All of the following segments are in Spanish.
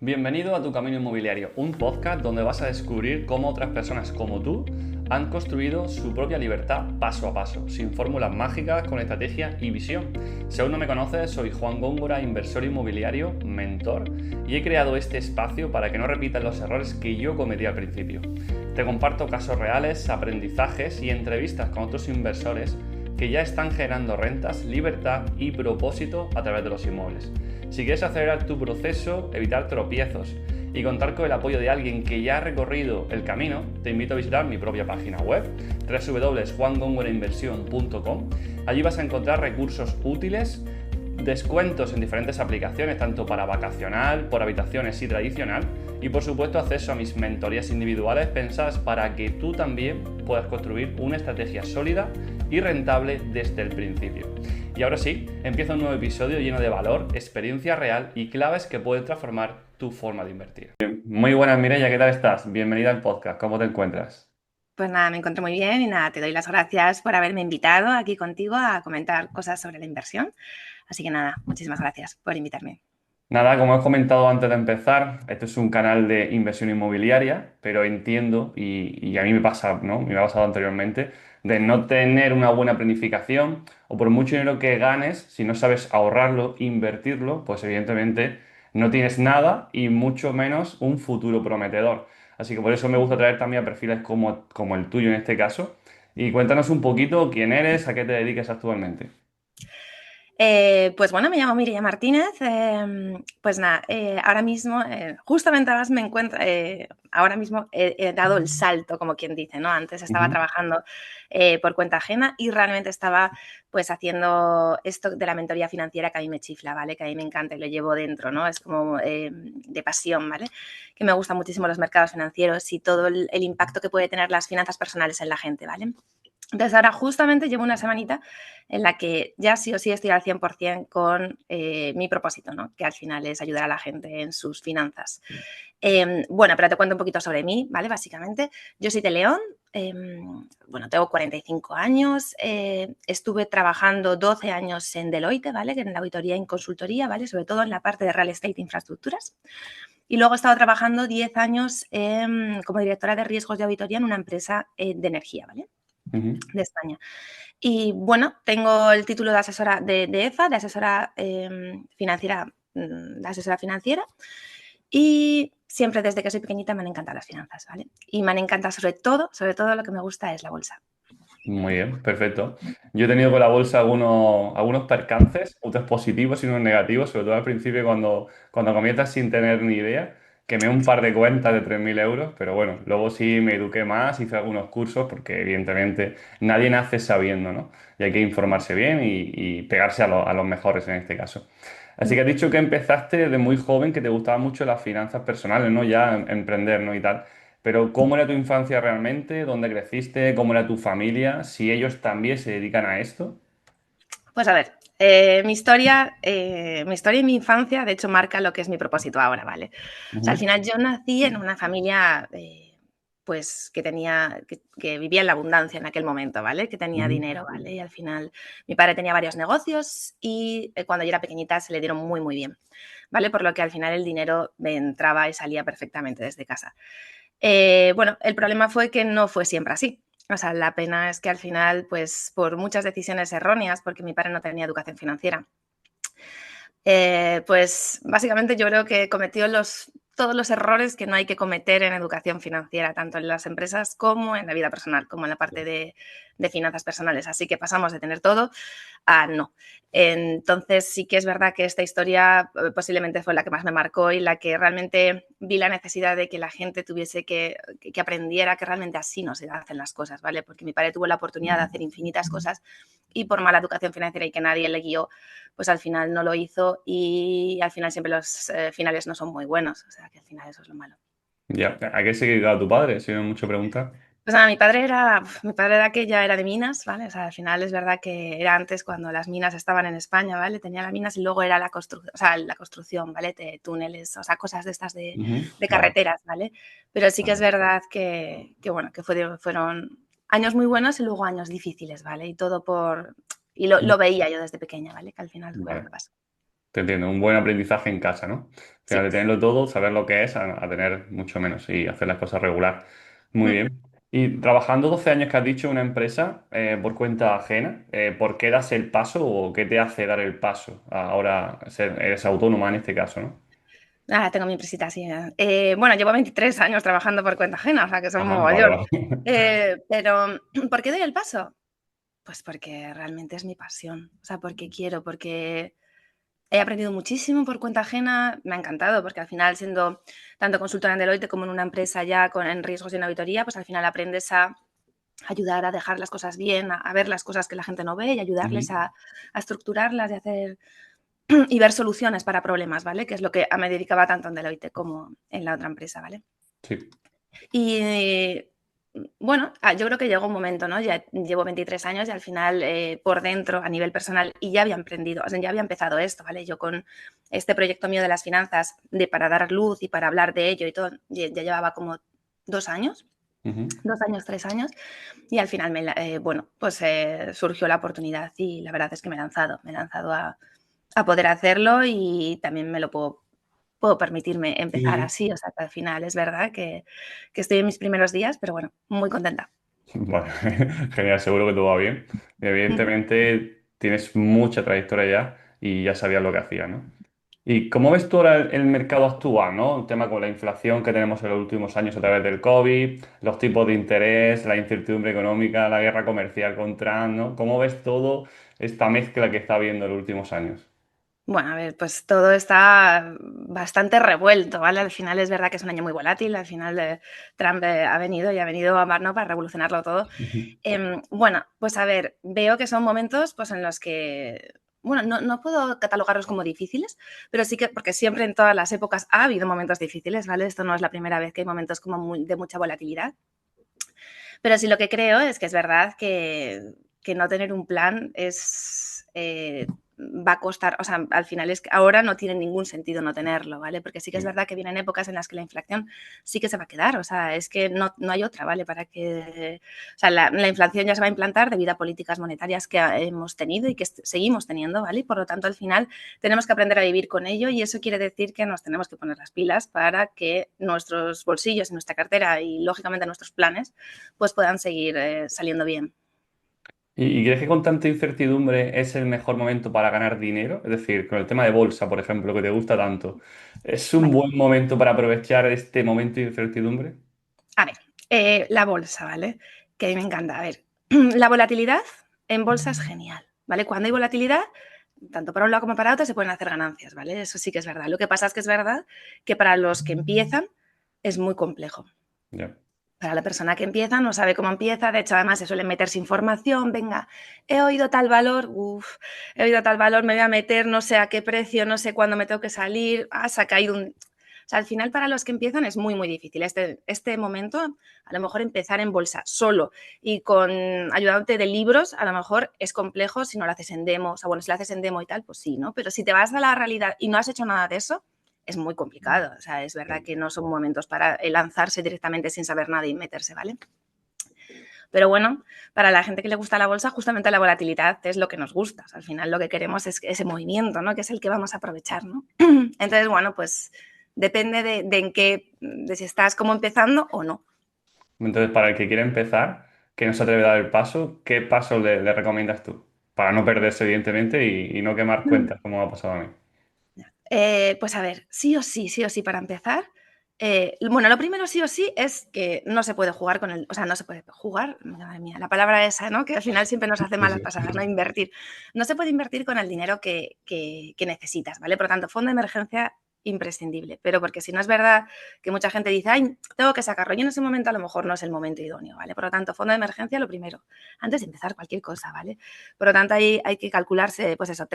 Bienvenido a Tu Camino Inmobiliario, un podcast donde vas a descubrir cómo otras personas como tú han construido su propia libertad paso a paso, sin fórmulas mágicas, con estrategia y visión. Si aún no me conoces, soy Juan Góngora, inversor inmobiliario, mentor, y he creado este espacio para que no repitas los errores que yo cometí al principio. Te comparto casos reales, aprendizajes y entrevistas con otros inversores que ya están generando rentas, libertad y propósito a través de los inmuebles. Si quieres acelerar tu proceso, evitar tropiezos y contar con el apoyo de alguien que ya ha recorrido el camino, te invito a visitar mi propia página web www.juangongorainversión.com. Allí vas a encontrar recursos útiles, descuentos en diferentes aplicaciones, tanto para vacacional, por habitaciones y tradicional, y por supuesto acceso a mis mentorías individuales pensadas para que tú también puedas construir una estrategia sólida y rentable desde el principio. Y ahora sí, empieza un nuevo episodio lleno de valor, experiencia real y claves que pueden transformar tu forma de invertir. Muy buenas, Mireia, ¿qué tal estás? Bienvenida al podcast, ¿cómo te encuentras? Pues nada, me encuentro muy bien y nada, te doy las gracias por haberme invitado aquí contigo a comentar cosas sobre la inversión. Así que nada, muchísimas gracias por invitarme. Nada, como he comentado antes de empezar, este es un canal de inversión inmobiliaria, pero entiendo, y a mí me pasa, ¿no? Me ha pasado anteriormente, de no tener una buena planificación o por mucho dinero que ganes, si no sabes ahorrarlo, invertirlo, pues evidentemente no tienes nada y mucho menos un futuro prometedor. Así que por eso me gusta traer también a perfiles como el tuyo en este caso. Y cuéntanos un poquito quién eres, a qué te dedicas actualmente. Pues bueno, me llamo Mireia Martínez. Pues nada, ahora mismo, justamente ahora mismo he dado el salto, como quien dice, ¿no? Antes estaba Ujú. trabajando por cuenta ajena y realmente estaba pues haciendo esto de la mentoría financiera que a mí me chifla, ¿vale? Que a mí me encanta y lo llevo dentro, ¿no? Es como de pasión, ¿vale? Que me gustan muchísimo los mercados financieros y todo el impacto que puede tener las finanzas personales en la gente, ¿vale? Entonces ahora justamente llevo una semanita en la que ya sí o sí estoy al 100% con mi propósito, ¿no? Que al final es ayudar a la gente en sus finanzas. Bueno, pero te cuento un poquito sobre mí, ¿vale? Básicamente, yo soy de León, bueno, tengo 45 años, estuve trabajando 12 años en Deloitte, ¿vale? Que en la auditoría y en consultoría, ¿vale? Sobre todo en la parte de real estate e infraestructuras. Y luego he estado trabajando 10 años como directora de riesgos de auditoría en una empresa de energía, ¿vale? Ujú. De España. Y bueno, tengo el título de asesora de EFA, de asesora financiera, de asesora financiera. Y siempre desde que soy pequeñita me han encantado las finanzas, ¿vale? Y me han encantado sobre todo lo que me gusta es la bolsa. Muy bien, perfecto. Yo he tenido con la bolsa algunos percances, otros positivos y unos negativos, sobre todo al principio cuando comienzas sin tener ni idea. Quemé un par de cuentas de 3.000 euros, pero bueno, luego sí me eduqué más, hice algunos cursos, porque evidentemente nadie nace sabiendo, ¿no? Y hay que informarse bien y pegarse a los mejores en este caso. Así que has dicho que empezaste desde muy joven, que te gustaban mucho las finanzas personales, ¿no? Ya emprender, ¿no? Y tal. Pero ¿cómo era tu infancia realmente? ¿Dónde creciste? ¿Cómo era tu familia? Si ellos también se dedican a esto. Pues a ver, mi historia y mi infancia, de hecho, marca lo que es mi propósito ahora, ¿vale? O sea, al Ujú. final yo nací en una familia, pues, que vivía en la abundancia en aquel momento, ¿vale? Que tenía Ujú. dinero, ¿vale? Y al final mi padre tenía varios negocios y cuando yo era pequeñita se le dieron muy, muy bien, ¿vale? Por lo que al final el dinero me entraba y salía perfectamente desde casa. Bueno, el problema fue que no fue siempre así. O sea, la pena es que al final, pues por muchas decisiones erróneas, porque mi padre no tenía educación financiera, pues básicamente yo creo que cometió todos los errores que no hay que cometer en educación financiera, tanto en las empresas como en la vida personal, como en la parte de finanzas personales. Así que pasamos de tener todo a no. Entonces sí que es verdad que esta historia posiblemente fue la que más me marcó y la que realmente vi la necesidad de que la gente tuviese que aprendiera que realmente así no se hacen las cosas, ¿vale? Porque mi padre tuvo la oportunidad de hacer infinitas cosas y por mala educación financiera y que nadie le guió, pues al final no lo hizo y al final siempre los finales no son muy buenos, o sea que al final eso es lo malo. Ya, ¿a qué se dedicaba tu padre? Si no es mucho preguntar. Pues nada, mi padre era que ya era de minas, ¿vale? O sea, al final es verdad que era antes cuando las minas estaban en España, ¿vale? Tenía las minas y luego era la construcción, ¿vale? De túneles, o sea, cosas de estas Ujú. de Vale. carreteras, ¿vale? Pero sí que es Vale. verdad bueno, fueron años muy buenos y luego años difíciles, ¿vale? Y todo y lo veía yo desde pequeña, ¿vale? Que al final fue lo Vale. que pasó. Te entiendo, un buen aprendizaje en casa, ¿no? Al final Sí. de tenerlo todo, saber lo que es, a tener mucho menos y hacer las cosas regular. Muy Mm. bien. Y trabajando 12 años que has dicho en una empresa por cuenta ajena, ¿por qué das el paso o qué te hace dar el paso? Ahora eres autónoma en este caso, ¿no? Ah, tengo mi empresita, sí. Bueno, llevo 23 años trabajando por cuenta ajena, o sea que son Ajá, vale, mogollón. vale. Pero, ¿por qué doy el paso? Pues porque realmente es mi pasión, o sea, porque quiero, porque he aprendido muchísimo por cuenta ajena, me ha encantado, porque al final siendo tanto consultora en Deloitte como en una empresa ya en riesgos y en auditoría, pues al final aprendes a ayudar a dejar las cosas bien, a ver las cosas que la gente no ve y ayudarles Ujú. a estructurarlas y hacer y ver soluciones para problemas, ¿vale? Que es lo que me dedicaba tanto en Deloitte como en la otra empresa, ¿vale? Sí. Y bueno, yo creo que llegó un momento, ¿no? Ya llevo 23 años y al final por dentro, a nivel personal, y ya había emprendido, o sea, ya había empezado esto, ¿vale? Yo con este proyecto mío de las finanzas, para dar luz y para hablar de ello y todo, ya llevaba como 2 años, Ujú. 2 años, 3 años, y al final, bueno, pues surgió la oportunidad y la verdad es que me he lanzado a poder hacerlo y también me lo puedo permitirme Sí, empezar sí. así, o sea, que al final es verdad que estoy en mis primeros días, pero bueno, muy contenta. Vale, genial, seguro que todo va bien. Ujú. Evidentemente tienes mucha trayectoria ya y ya sabías lo que hacías, ¿no? ¿Y cómo ves tú ahora el mercado actual, ¿no? El tema con la inflación que tenemos en los últimos años a través del COVID, los tipos de interés, la incertidumbre económica, la guerra comercial con Trump, ¿no? ¿Cómo ves todo esta mezcla que está habiendo en los últimos años? Bueno, a ver, pues todo está bastante revuelto, ¿vale? Al final es verdad que es un año muy volátil, al final Trump ha venido y ha venido a ¿no? para revolucionarlo todo. Bueno, pues a ver, veo que son momentos pues, en los que, bueno, no puedo catalogarlos como difíciles, pero sí que, porque siempre en todas las épocas ha habido momentos difíciles, ¿vale? Esto no es la primera vez que hay momentos como de mucha volatilidad. Pero sí lo que creo es que es verdad que no tener un plan va a costar, o sea, al final es que ahora no tiene ningún sentido no tenerlo, ¿vale? Porque sí que es Sí. verdad que vienen épocas en las que la inflación sí que se va a quedar, o sea, es que no hay otra, ¿vale? Para que, o sea, la inflación ya se va a implantar debido a políticas monetarias que hemos tenido y que seguimos teniendo, ¿vale? Y por lo tanto, al final tenemos que aprender a vivir con ello y eso quiere decir que nos tenemos que poner las pilas para que nuestros bolsillos y nuestra cartera y, lógicamente, nuestros planes pues puedan seguir saliendo bien. ¿Y crees que con tanta incertidumbre es el mejor momento para ganar dinero? Es decir, con el tema de bolsa, por ejemplo, que te gusta tanto, ¿es un Vale, buen momento para aprovechar este momento de incertidumbre? a ver, la bolsa, ¿vale? Que a mí me encanta. A ver, la volatilidad en bolsa es genial, ¿vale? Cuando hay volatilidad, tanto para un lado como para otro se pueden hacer ganancias, ¿vale? Eso sí que es verdad. Lo que pasa es que es verdad que para los que empiezan es muy complejo. Ya. Para la persona que empieza, no sabe cómo empieza, de hecho, además se suele meterse información, venga, he oído tal valor, he oído tal valor, me voy a meter, no sé a qué precio, no sé cuándo me tengo que salir, se ha caído un... O sea, al final para los que empiezan es muy, muy difícil. Este momento, a lo mejor empezar en bolsa solo y con ayudante de libros, a lo mejor es complejo si no lo haces en demo. O sea, bueno, si lo haces en demo y tal, pues sí, ¿no? Pero si te vas a la realidad y no has hecho nada de eso, es muy complicado. O sea, es verdad que no son momentos para lanzarse directamente sin saber nada y meterse, ¿vale? Pero bueno, para la gente que le gusta la bolsa, justamente la volatilidad es lo que nos gusta. O sea, al final lo que queremos es ese movimiento, ¿no? Que es el que vamos a aprovechar, ¿no? Entonces, bueno, pues depende de en qué, de si estás como empezando o no. Entonces, para el que quiere empezar, que no se atreve a dar el paso, ¿qué paso le recomiendas tú? Para no perderse, evidentemente, y no quemar cuentas, como me ha pasado a mí. Pues a ver, sí o sí, para empezar. Bueno, lo primero sí o sí es que no se puede jugar con el, o sea, no se puede jugar, madre mía, la palabra esa, ¿no? Que al final siempre nos hace Sí, malas sí. pasadas, ¿no? Invertir. No se puede invertir con el dinero que necesitas, ¿vale? Por lo tanto, fondo de emergencia imprescindible, pero porque si no es verdad que mucha gente dice, ay, tengo que sacarlo, y en ese momento a lo mejor no es el momento idóneo, ¿vale? Por lo tanto, fondo de emergencia lo primero, antes de empezar cualquier cosa, ¿vale? Por lo tanto, ahí hay que calcularse, pues eso,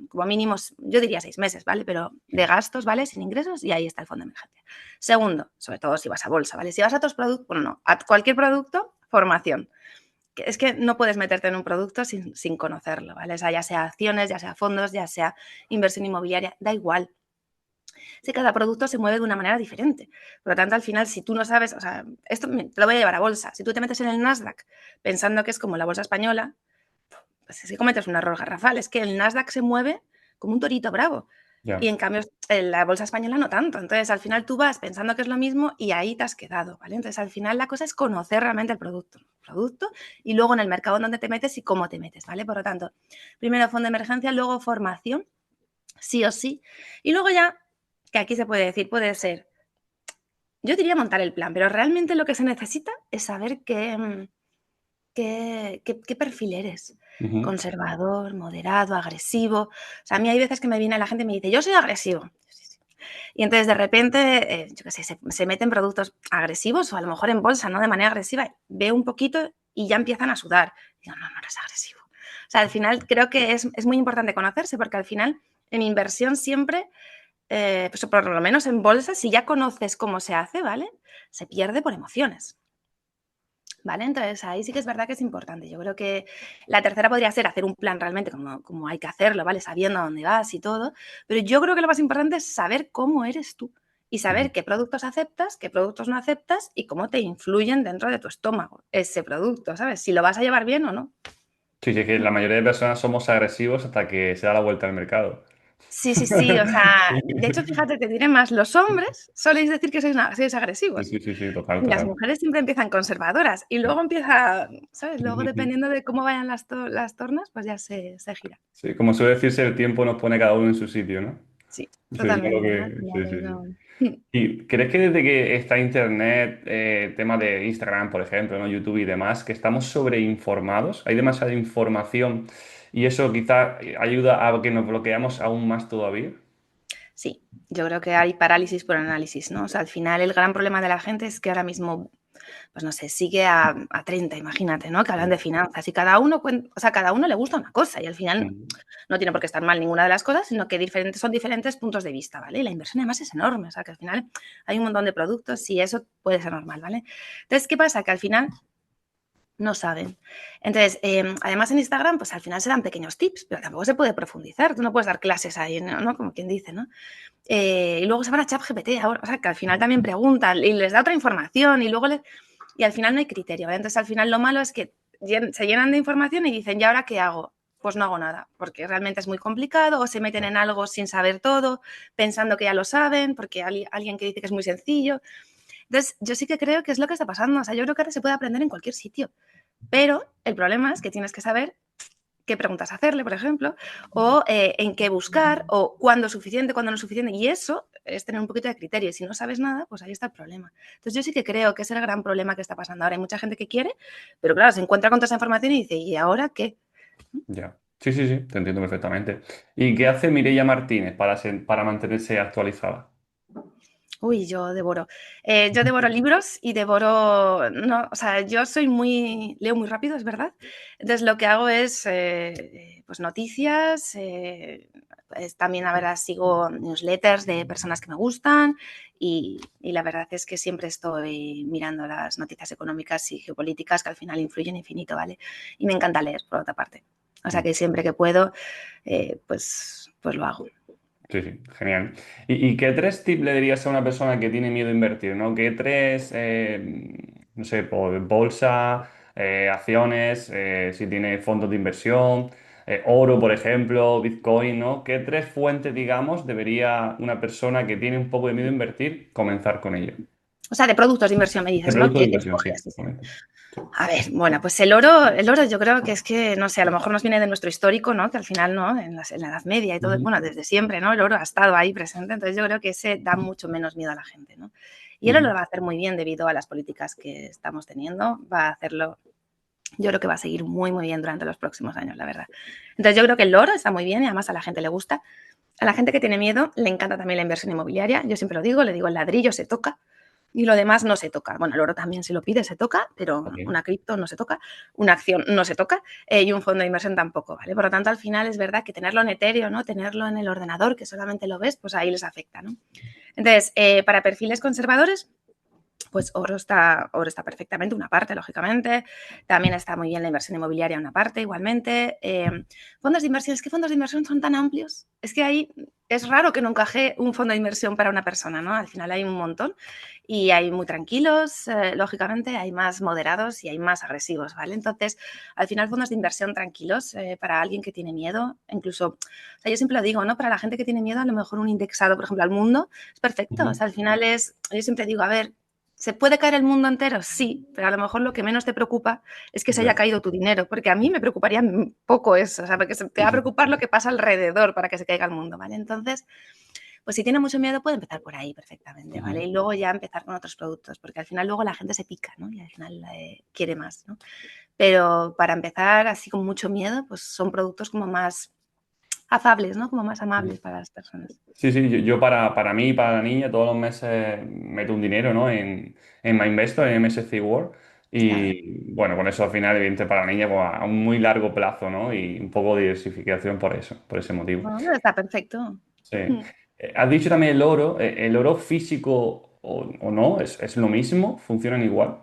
como mínimos, yo diría 6 meses, ¿vale? Pero de gastos, ¿vale? Sin ingresos y ahí está el fondo de emergencia. Segundo, sobre todo si vas a bolsa, ¿vale? Si vas a otros productos, bueno, no, a cualquier producto, formación. Es que no puedes meterte en un producto sin conocerlo, ¿vale? O sea, ya sea acciones, ya sea fondos, ya sea inversión inmobiliaria, da igual. Si cada producto se mueve de una manera diferente. Por lo tanto, al final, si tú no sabes, o sea, esto te lo voy a llevar a bolsa. Si tú te metes en el Nasdaq pensando que es como la bolsa española, pues es que cometes un error garrafal. Es que el Nasdaq se mueve como un torito bravo. Ya. Y en cambio, en la bolsa española no tanto. Entonces, al final tú vas pensando que es lo mismo y ahí te has quedado, ¿vale? Entonces, al final la cosa es conocer realmente el producto y luego en el mercado en donde te metes y cómo te metes, ¿vale? Por lo tanto, primero fondo de emergencia, luego formación, sí o sí. Y luego ya, que aquí se puede decir, puede ser, yo diría montar el plan, pero realmente lo que se necesita es saber qué perfil eres. Ujú. Conservador, moderado, agresivo. O sea, a mí hay veces que me viene la gente y me dice, yo soy agresivo. Sí, sí. Y entonces de repente, yo qué sé, se meten productos agresivos o a lo mejor en bolsa, ¿no? De manera agresiva, veo un poquito y ya empiezan a sudar. Digo, no, no eres agresivo. O sea, al final creo que es muy importante conocerse porque al final en inversión siempre, pues por lo menos en bolsa, si ya conoces cómo se hace, ¿vale? Se pierde por emociones. ¿Vale? Entonces, ahí sí que es verdad que es importante. Yo creo que la tercera podría ser hacer un plan realmente como hay que hacerlo, ¿vale? Sabiendo a dónde vas y todo. Pero yo creo que lo más importante es saber cómo eres tú y Ujú. saber qué productos aceptas, qué productos no aceptas y cómo te influyen dentro de tu estómago ese producto, ¿sabes? Si lo vas a llevar bien o no. Sí, sí, es que la mayoría de personas somos agresivos hasta que se da la vuelta al mercado. Sí, sí, sí. O sea, de hecho, fíjate, te diré más. Los hombres soléis decir que sois Sí, agresivos. sí, sí, sí, total, Y las total. mujeres siempre empiezan conservadoras y luego empieza, ¿sabes? Luego Ujú. dependiendo de cómo vayan las tornas, pues ya se gira. Sí, como suele decirse, el tiempo nos pone cada uno en su sitio, ¿no? Sí, Sí, yo creo totalmente, ¿no? Al que final sí, sí, sí. eso ¿Y crees que desde que está Internet, tema de Instagram, por ejemplo, ¿no? YouTube y demás, que estamos sobreinformados? Hay demasiada información y eso quizá ayuda a que nos bloqueamos aún más todavía. sí, yo creo que hay parálisis por análisis, ¿no? O sea, al final el gran problema de la gente es que ahora mismo, pues no sé, sigue a 30, imagínate, ¿no? Que hablan de finanzas y cada uno, o sea, cada uno le gusta una cosa y al final Mm. no tiene por qué estar mal ninguna de las cosas, sino que son diferentes puntos de vista, ¿vale? Y la inversión además es enorme, o sea, que al final hay un montón de productos y eso puede ser normal, ¿vale? Entonces, ¿qué pasa? Que al final no saben. Entonces, además en Instagram, pues al final se dan pequeños tips, pero tampoco se puede profundizar. Tú no puedes dar clases ahí, ¿no? Como quien dice, ¿no? Y luego se van a ChatGPT ahora, o sea, que al final también preguntan y les da otra información y luego y al final no hay criterio, ¿vale? Entonces, al final lo malo es que se llenan de información y dicen, ¿y ahora qué hago? Pues no hago nada, porque realmente es muy complicado o se meten en algo sin saber todo, pensando que ya lo saben, porque hay alguien que dice que es muy sencillo. Entonces, yo sí que creo que es lo que está pasando. O sea, yo creo que ahora se puede aprender en cualquier sitio. Pero el problema es que tienes que saber qué preguntas hacerle, por ejemplo, o en qué buscar, o cuándo es suficiente, cuándo no es suficiente. Y eso es tener un poquito de criterio. Y si no sabes nada, pues ahí está el problema. Entonces yo sí que creo que es el gran problema que está pasando ahora. Hay mucha gente que quiere, pero claro, se encuentra con toda esa información y dice, ¿y ahora qué? Ya. Sí, sí, sí, te entiendo perfectamente. ¿Y qué hace Mireia Martínez para mantenerse actualizada? Uy, yo devoro. Yo devoro libros y devoro, no, o sea, yo leo muy rápido, es verdad. Entonces lo que hago es, pues noticias, pues, también, a ver, sigo newsletters de personas que me gustan y la verdad es que siempre estoy mirando las noticias económicas y geopolíticas que al final influyen infinito, ¿vale? Y me encanta leer, por otra parte. O sea Mm. que siempre que puedo, pues lo hago. Sí, sí, genial. ¿Y qué tres tips le dirías a una persona que tiene miedo a invertir, ¿no? ¿Qué tres, no sé, por bolsa, acciones, si tiene fondos de inversión, oro, por ejemplo, Bitcoin, ¿no? ¿Qué tres fuentes, digamos, debería una persona que tiene un poco de miedo a invertir comenzar con ello? O sea, de productos de inversión me De dices, ¿no? productos de Que inversión, sí, escoges. correcto. Sí. A ver, bueno, pues el oro yo creo que es que, no sé, a lo mejor nos viene de nuestro histórico, ¿no? Que al final, ¿no? En la Edad Media y todo, Ujú, bueno, desde siempre, ¿no? El oro ha estado ahí presente, entonces yo creo que ese da mucho menos miedo a la gente, ¿no? Y el oro ujú. lo va a hacer muy bien debido a las políticas que estamos teniendo, va a hacerlo, yo creo que va a seguir muy, muy bien durante los próximos años, la verdad. Entonces yo creo que el oro está muy bien y además a la gente le gusta. A la gente que tiene miedo le encanta también la inversión inmobiliaria, yo siempre lo digo, le digo el ladrillo se toca, y lo demás no se toca. Bueno, el oro también si lo pide se toca, pero Ok. una cripto no se toca, una acción no se toca y un fondo de inversión tampoco, ¿vale? Por lo tanto, al final es verdad que tenerlo en Ethereum, ¿no? Tenerlo en el ordenador, que solamente lo ves, pues ahí les afecta, ¿no? Entonces, para perfiles conservadores, pues oro está perfectamente, una parte, lógicamente. También está muy bien la inversión inmobiliaria, una parte, igualmente. Fondos de inversión, es que fondos de inversión son tan amplios. Es que ahí es raro que no encaje un fondo de inversión para una persona, ¿no? Al final hay un montón y hay muy tranquilos, lógicamente, hay más moderados y hay más agresivos, ¿vale? Entonces, al final, fondos de inversión tranquilos para alguien que tiene miedo, incluso, o sea, yo siempre lo digo, ¿no? Para la gente que tiene miedo, a lo mejor un indexado, por ejemplo, al mundo, es perfecto. O Ujú. sea, al final yo siempre digo, a ver, ¿se puede caer el mundo entero? Sí, pero a lo mejor lo que menos te preocupa es que se haya Ya. caído tu dinero, porque a mí me preocuparía poco eso, o sea, porque te va a preocupar lo que pasa alrededor para que se caiga el mundo, ¿vale? Entonces, pues si tiene mucho miedo puede empezar por ahí perfectamente, ¿vale? Ujú. Y luego ya empezar con otros productos, porque al final luego la gente se pica, ¿no? Y al final quiere más, ¿no? Pero para empezar así con mucho miedo, pues son productos como más afables, ¿no? Como más Ujú. amables para las personas. Sí, sí, yo para mí y para la niña todos los meses meto un dinero, ¿no? En MyInvestor, en MSCI World. Claro. Y bueno, con eso al final, evidente, para la niña pues, a un muy largo plazo, ¿no? Y un poco de diversificación por eso, por ese motivo. Bueno, está perfecto. Sí. Mm. Has dicho también el oro físico o no, es lo mismo, funcionan igual.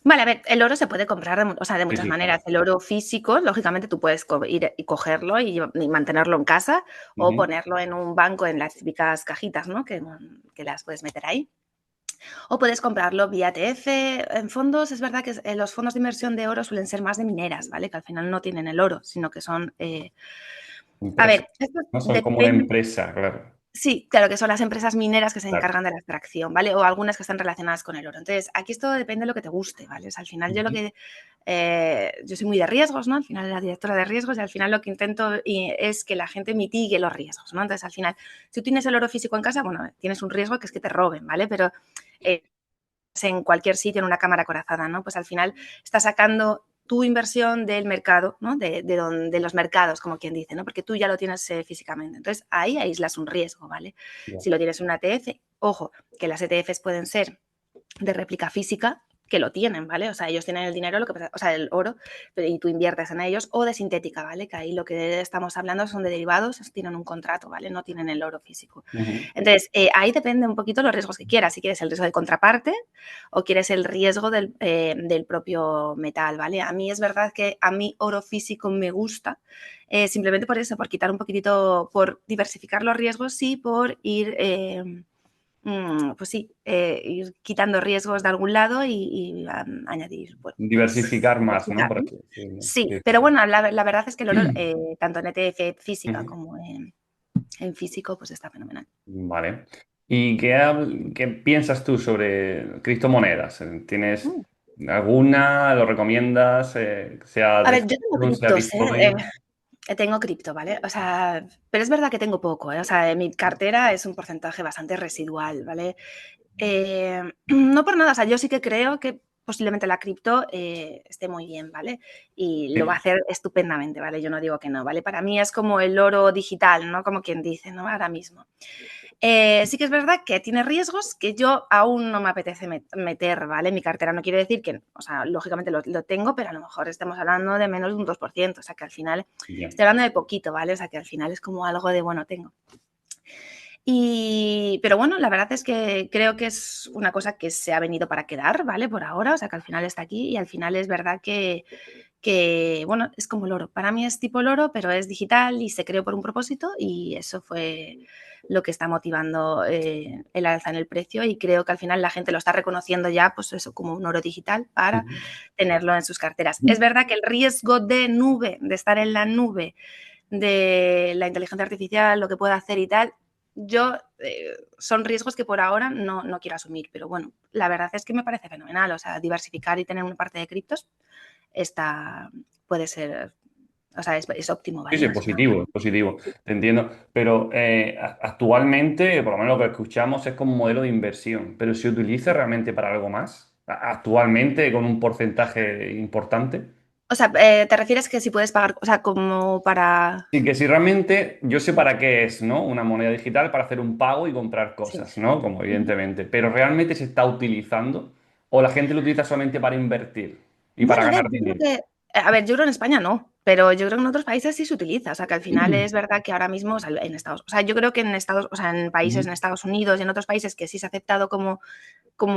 Vale, a ver, el oro se puede comprar o sea, de Sí, muchas sí, claro. maneras. El oro físico, lógicamente, tú puedes ir y cogerlo y mantenerlo en casa o Ujú. ponerlo en un banco en las típicas cajitas, ¿no? Que las puedes meter ahí. O puedes comprarlo vía TF. En fondos, es verdad que los fondos de inversión de oro suelen ser más de mineras, ¿vale? Que al final no tienen el oro, sino que son... a Empresa. ver, esto No son como una depende. empresa, claro. Sí, claro, que son las empresas mineras que se Claro. encargan de la extracción, ¿vale? O algunas que están relacionadas con el oro. Entonces, aquí esto depende de lo que te guste, ¿vale? O sea, al final yo lo Ujú. que... yo soy muy de riesgos, ¿no? Al final la directora de riesgos y al final lo que intento es que la gente mitigue los riesgos, ¿no? Entonces, al final, si tú tienes el oro físico en casa, bueno, tienes un riesgo que es que te roben, ¿vale? Pero eh, en cualquier sitio, en una cámara acorazada, ¿no? Pues al final estás sacando tu inversión del mercado, ¿no? De los mercados, como quien dice, ¿no? Porque tú ya lo tienes físicamente. Entonces, ahí aíslas un riesgo, ¿vale? Ya. Si lo tienes en una ETF, ojo, que las ETFs pueden ser de réplica física, que lo tienen, ¿vale? O sea, ellos tienen el dinero, lo que pasa, o sea, el oro, y tú inviertes en ellos, o de sintética, ¿vale? Que ahí lo que estamos hablando son de derivados, tienen un contrato, ¿vale? No tienen el oro físico. Ujú. Entonces, ahí depende un poquito los riesgos que quieras. Si quieres el riesgo de contraparte o quieres el riesgo del propio metal, ¿vale? A mí es verdad que a mí oro físico me gusta, simplemente por eso, por quitar un poquitito, por diversificar los riesgos, sí, por ir... pues sí, ir quitando riesgos de algún lado y añadir, bueno, pues Diversificar más, ¿no? diversificar, Por ¿no? así decirlo. Sí, Sí, sí, pero sí. bueno, la verdad es que el oro, tanto en ETF física Ujú. como en físico, pues está fenomenal. Vale. ¿Y qué piensas tú sobre criptomonedas? ¿Tienes Mm. alguna? ¿Lo recomiendas? Sea A de ver, yo tengo Ethereum, sea criptos, Bitcoin. tengo cripto, ¿vale? O sea, pero es verdad que tengo poco, ¿eh? O sea, en mi cartera es un porcentaje bastante residual, ¿vale? No por nada, o sea, yo sí que creo que posiblemente la cripto esté muy bien, ¿vale? Y lo va a Sí. hacer estupendamente, ¿vale? Yo no digo que no, ¿vale? Para mí es como el oro digital, ¿no? Como quien dice, ¿no? Ahora mismo. Sí que es verdad que tiene riesgos que yo aún no me apetece meter, ¿vale? En mi cartera. No quiere decir que, o sea, lógicamente lo tengo, pero a lo mejor estamos hablando de menos de un 2%, o sea, que al final Ya. estoy hablando de poquito, ¿vale? O sea, que al final es como algo de, bueno, tengo. Pero bueno, la verdad es que creo que es una cosa que se ha venido para quedar, ¿vale? Por ahora, o sea, que al final está aquí y al final es verdad que bueno, es como el oro. Para mí es tipo el oro, pero es digital y se creó por un propósito y eso fue lo que está motivando el alza en el precio y creo que al final la gente lo está reconociendo ya, pues eso, como un oro digital para Ujú. tenerlo en sus carteras. Es verdad que el riesgo de nube, de estar en la nube, de la inteligencia artificial, lo que puede hacer y tal, yo son riesgos que por ahora no quiero asumir, pero bueno, la verdad es que me parece fenomenal, o sea, diversificar y tener una parte de criptos está, puede ser, o sea, es óptimo, Sí, ¿vale? sí, O sea, positivo, positivo, te entiendo. Pero actualmente, por lo menos lo que escuchamos es como modelo de inversión, pero ¿se utiliza realmente para algo más? Actualmente, con un porcentaje importante. ¿te refieres que si puedes pagar, o sea, como para... Sí, que si realmente yo sé para qué es, ¿no? Una moneda digital para hacer un pago y comprar Sí. cosas, ¿no? Como Ujú. evidentemente, pero realmente se está utilizando o la gente lo utiliza solamente para invertir y para Bueno, a ver, ganar yo creo dinero. que, a ver, yo creo en España no. Pero yo creo que en otros países sí se utiliza, o sea, que al final es verdad que ahora mismo, o sea, en Estados, o sea, yo creo que en Estados, o sea, en países, en Ujú. Estados Unidos y en otros países que sí se ha aceptado como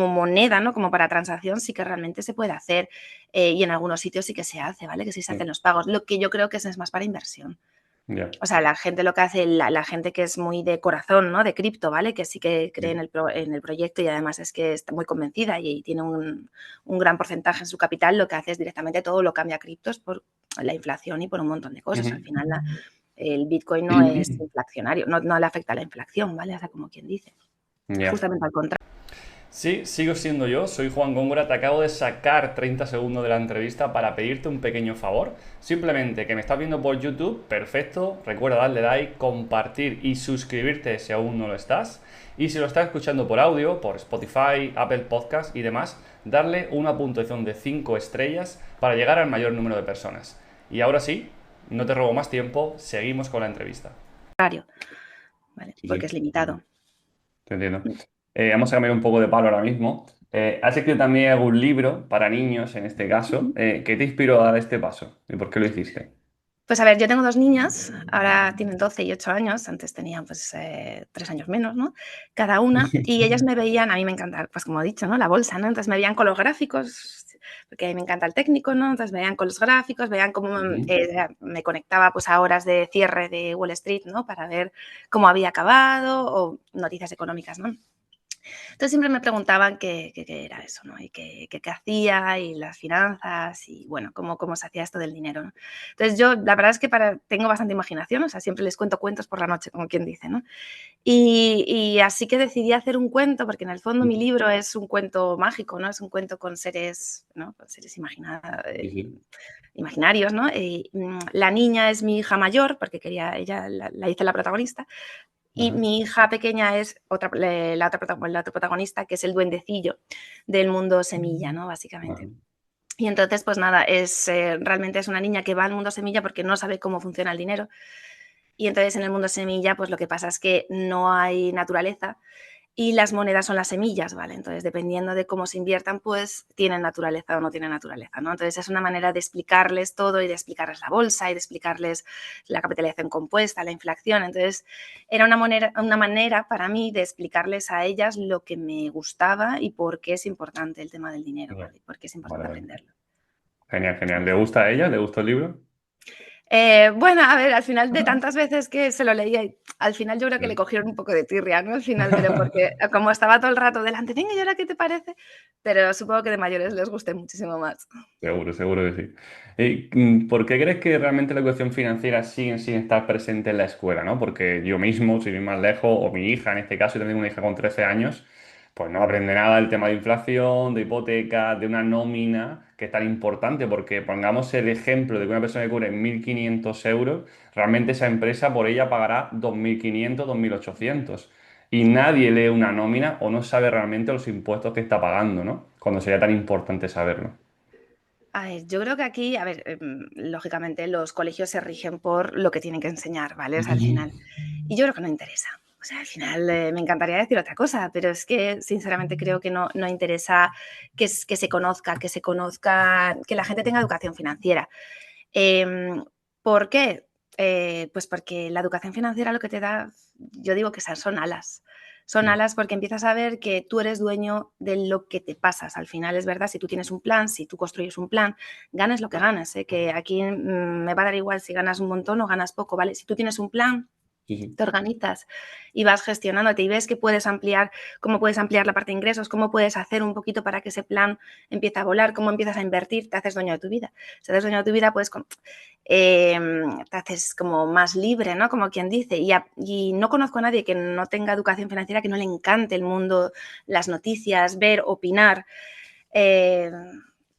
moneda, ¿no? Como para transacción, sí que realmente se puede hacer. Y en algunos sitios sí que se hace, ¿vale? Que sí se hacen Sí. los pagos. Lo que yo creo que es más para inversión. Ya. O sea, la gente lo que hace, la gente que es muy de corazón, ¿no? De cripto, ¿vale? Que sí que cree Sí. en el proyecto y además es que está muy convencida y tiene un gran porcentaje en su capital, lo que hace es directamente todo lo cambia a criptos por la inflación y por un montón de cosas. Al Ujú. final el Bitcoin no es inflacionario, no le afecta la inflación, ¿vale? O sea, como quien dice. Ya. Justamente al contrario. Sí, sigo siendo yo, soy Juan Góngora, te acabo de sacar 30 segundos de la entrevista para pedirte un pequeño favor. Simplemente que me estás viendo por YouTube, perfecto, recuerda darle like, compartir y suscribirte si aún no lo estás. Y si lo estás escuchando por audio, por Spotify, Apple Podcast y demás, darle una puntuación de 5 estrellas para llegar al mayor número de personas. Y ahora sí, no te robo más tiempo, seguimos con la entrevista. ¿Vale? Sí, Porque sí. es limitado. Te entiendo. Vamos a cambiar un poco de palo ahora mismo. Has escrito también algún libro para niños, en este caso. ¿Qué te inspiró a dar este paso? ¿Y por qué lo hiciste? Pues a ver, yo tengo 2 niñas, ahora tienen 12 y 8 años, antes tenían pues 3 años menos, ¿no? Cada una, y ellas me veían, a mí me encanta, pues como he dicho, ¿no? La bolsa, ¿no? Entonces me veían con los gráficos, porque a mí me encanta el técnico, ¿no? Entonces me veían con los gráficos, veían cómo Ujú. me conectaba pues a horas de cierre de Wall Street, ¿no? Para ver cómo había acabado o noticias económicas, ¿no? Entonces siempre me preguntaban qué era eso, ¿no? Y qué hacía y las finanzas y, bueno, cómo se hacía esto del dinero, ¿no? Entonces yo, la verdad es que tengo bastante imaginación, o sea, siempre les cuento cuentos por la noche, como quien dice, ¿no? Y así que decidí hacer un cuento, porque en el fondo mi libro es un cuento mágico, ¿no? Es un cuento con seres, ¿no? Con seres Sí, sí. imaginarios, ¿no? La niña es mi hija mayor, porque ella la hice la protagonista, y Ajá. mi hija pequeña es la otra protagonista, que es el duendecillo del mundo semilla, ¿no? Ajá. Básicamente. Y entonces, pues nada, realmente es una niña que va al mundo semilla porque no sabe cómo funciona el dinero. Y entonces en el mundo semilla, pues lo que pasa es que no hay naturaleza y las monedas son las semillas, ¿vale? Entonces, dependiendo de cómo se inviertan, pues tienen naturaleza o no tienen naturaleza, ¿no? Entonces, es una manera de explicarles todo y de explicarles la bolsa y de explicarles la capitalización compuesta, la inflación. Entonces, era una manera para mí de explicarles a ellas lo que me gustaba y por qué es importante el tema del dinero, Genial. ¿vale? Por qué es Vale, importante vale. aprenderlo. Genial, genial. ¿Le gusta a ella? ¿Le gustó el libro? Bueno, a ver, al final de tantas veces que se lo leía, al final yo creo que le Sí. cogieron un poco de tirria, ¿no? Al final, pero porque como estaba todo el rato delante, venga, ¿y ahora qué te parece? Pero supongo que de mayores les guste muchísimo más. Seguro, seguro que sí. ¿Por qué crees que realmente la educación financiera sigue sin estar presente en la escuela, ¿no? Porque yo mismo, sin ir más lejos, o mi hija en este caso, yo tengo una hija con 13 años, pues no aprende nada del tema de inflación, de hipoteca, de una nómina, que es tan importante, porque pongamos el ejemplo de que una persona que cubre 1.500 euros, realmente esa empresa por ella pagará 2.500, 2.800. Y nadie lee una nómina o no sabe realmente los impuestos que está pagando, ¿no? Cuando sería tan importante saberlo. A ver, yo creo que aquí, a ver, lógicamente los colegios se rigen por lo que tienen que enseñar, ¿vale? O sea, al final. Y yo creo que no interesa. O sea, al final me encantaría decir otra cosa, pero es que sinceramente creo que no interesa que se conozca, que la gente tenga educación financiera. ¿Por qué? Pues porque la educación financiera lo que te da, yo digo que son alas. Son alas porque empiezas a ver que tú eres dueño de lo que te pasas. Al final es verdad, si tú tienes un plan, si tú construyes un plan, ganes lo que ganas. Que aquí me va a dar igual si ganas un montón o ganas poco, ¿vale? Si tú tienes un plan, Sí, sí. te organizas y vas gestionándote y ves que puedes ampliar, cómo puedes ampliar la parte de ingresos, cómo puedes hacer un poquito para que ese plan empiece a volar, cómo empiezas a invertir, te haces dueño de tu vida. Si te haces dueño de tu vida, pues te haces como más libre, ¿no? Como quien dice. Y no conozco a nadie que no tenga educación financiera, que no le encante el mundo, las noticias, ver, opinar. Eh,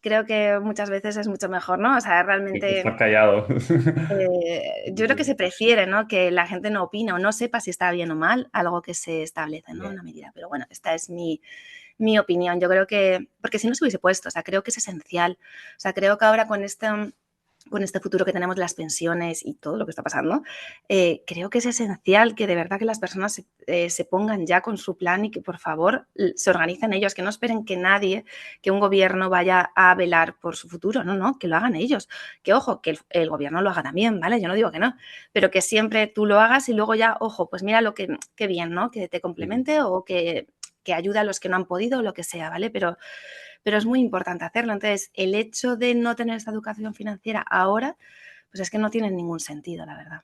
Creo que muchas veces es mucho mejor, ¿no? O sea, Estás realmente callado. yo creo que se prefiere, ¿no? Que la gente no opine o no sepa si está bien o mal algo que se establece, ¿no? Ya. Una medida. Pero bueno, esta es mi opinión. Yo creo que, porque si no se hubiese puesto, o sea, creo que es esencial. O sea, creo que ahora con con este futuro que tenemos de las pensiones y todo lo que está pasando, creo que es esencial que de verdad que las personas se pongan ya con su plan y que por favor se organicen ellos, que no esperen que nadie, que un gobierno vaya a velar por su futuro, no, no, que lo hagan ellos. Que ojo, que el gobierno lo haga también, ¿vale? Yo no digo que no, pero que siempre tú lo hagas y luego ya, ojo, pues mira lo que bien, ¿no? Que te complemente o que ayude a los que no han podido o lo que sea, ¿vale? Pero es muy importante hacerlo. Entonces, el hecho de no tener esta educación financiera ahora, pues es que no tiene ningún sentido, la verdad.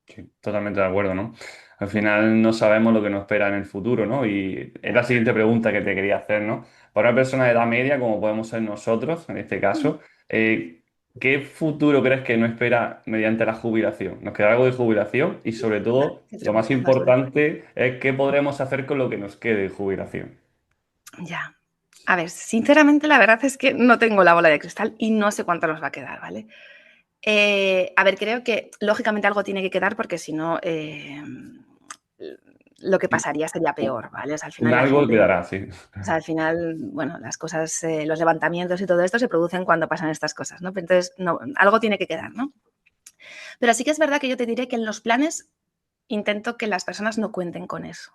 Sí, totalmente de acuerdo, ¿no? Al final no sabemos lo que nos espera en el futuro, ¿no? Y es la siguiente pregunta que te quería hacer, ¿no? Para una persona de edad media, como podemos ser nosotros, en este caso, ¿qué futuro crees que nos espera mediante la jubilación? ¿Nos queda algo de jubilación? Y sobre todo, Qué lo más pregunta más dura. importante es qué podremos hacer con lo que nos quede de jubilación. Ya. A ver, sinceramente, la verdad es que no tengo la bola de cristal y no sé cuánto nos va a quedar, ¿vale? A ver, creo que lógicamente algo tiene que quedar porque si no, lo que pasaría sería peor, ¿vale? O sea, al Un final la algo gente, quedará, sí. o sea, al final, bueno, las cosas, los levantamientos y todo esto se producen cuando pasan estas cosas, ¿no? Entonces, no, algo tiene que quedar, ¿no? Pero sí que es verdad que yo te diré que en los planes intento que las personas no cuenten con eso.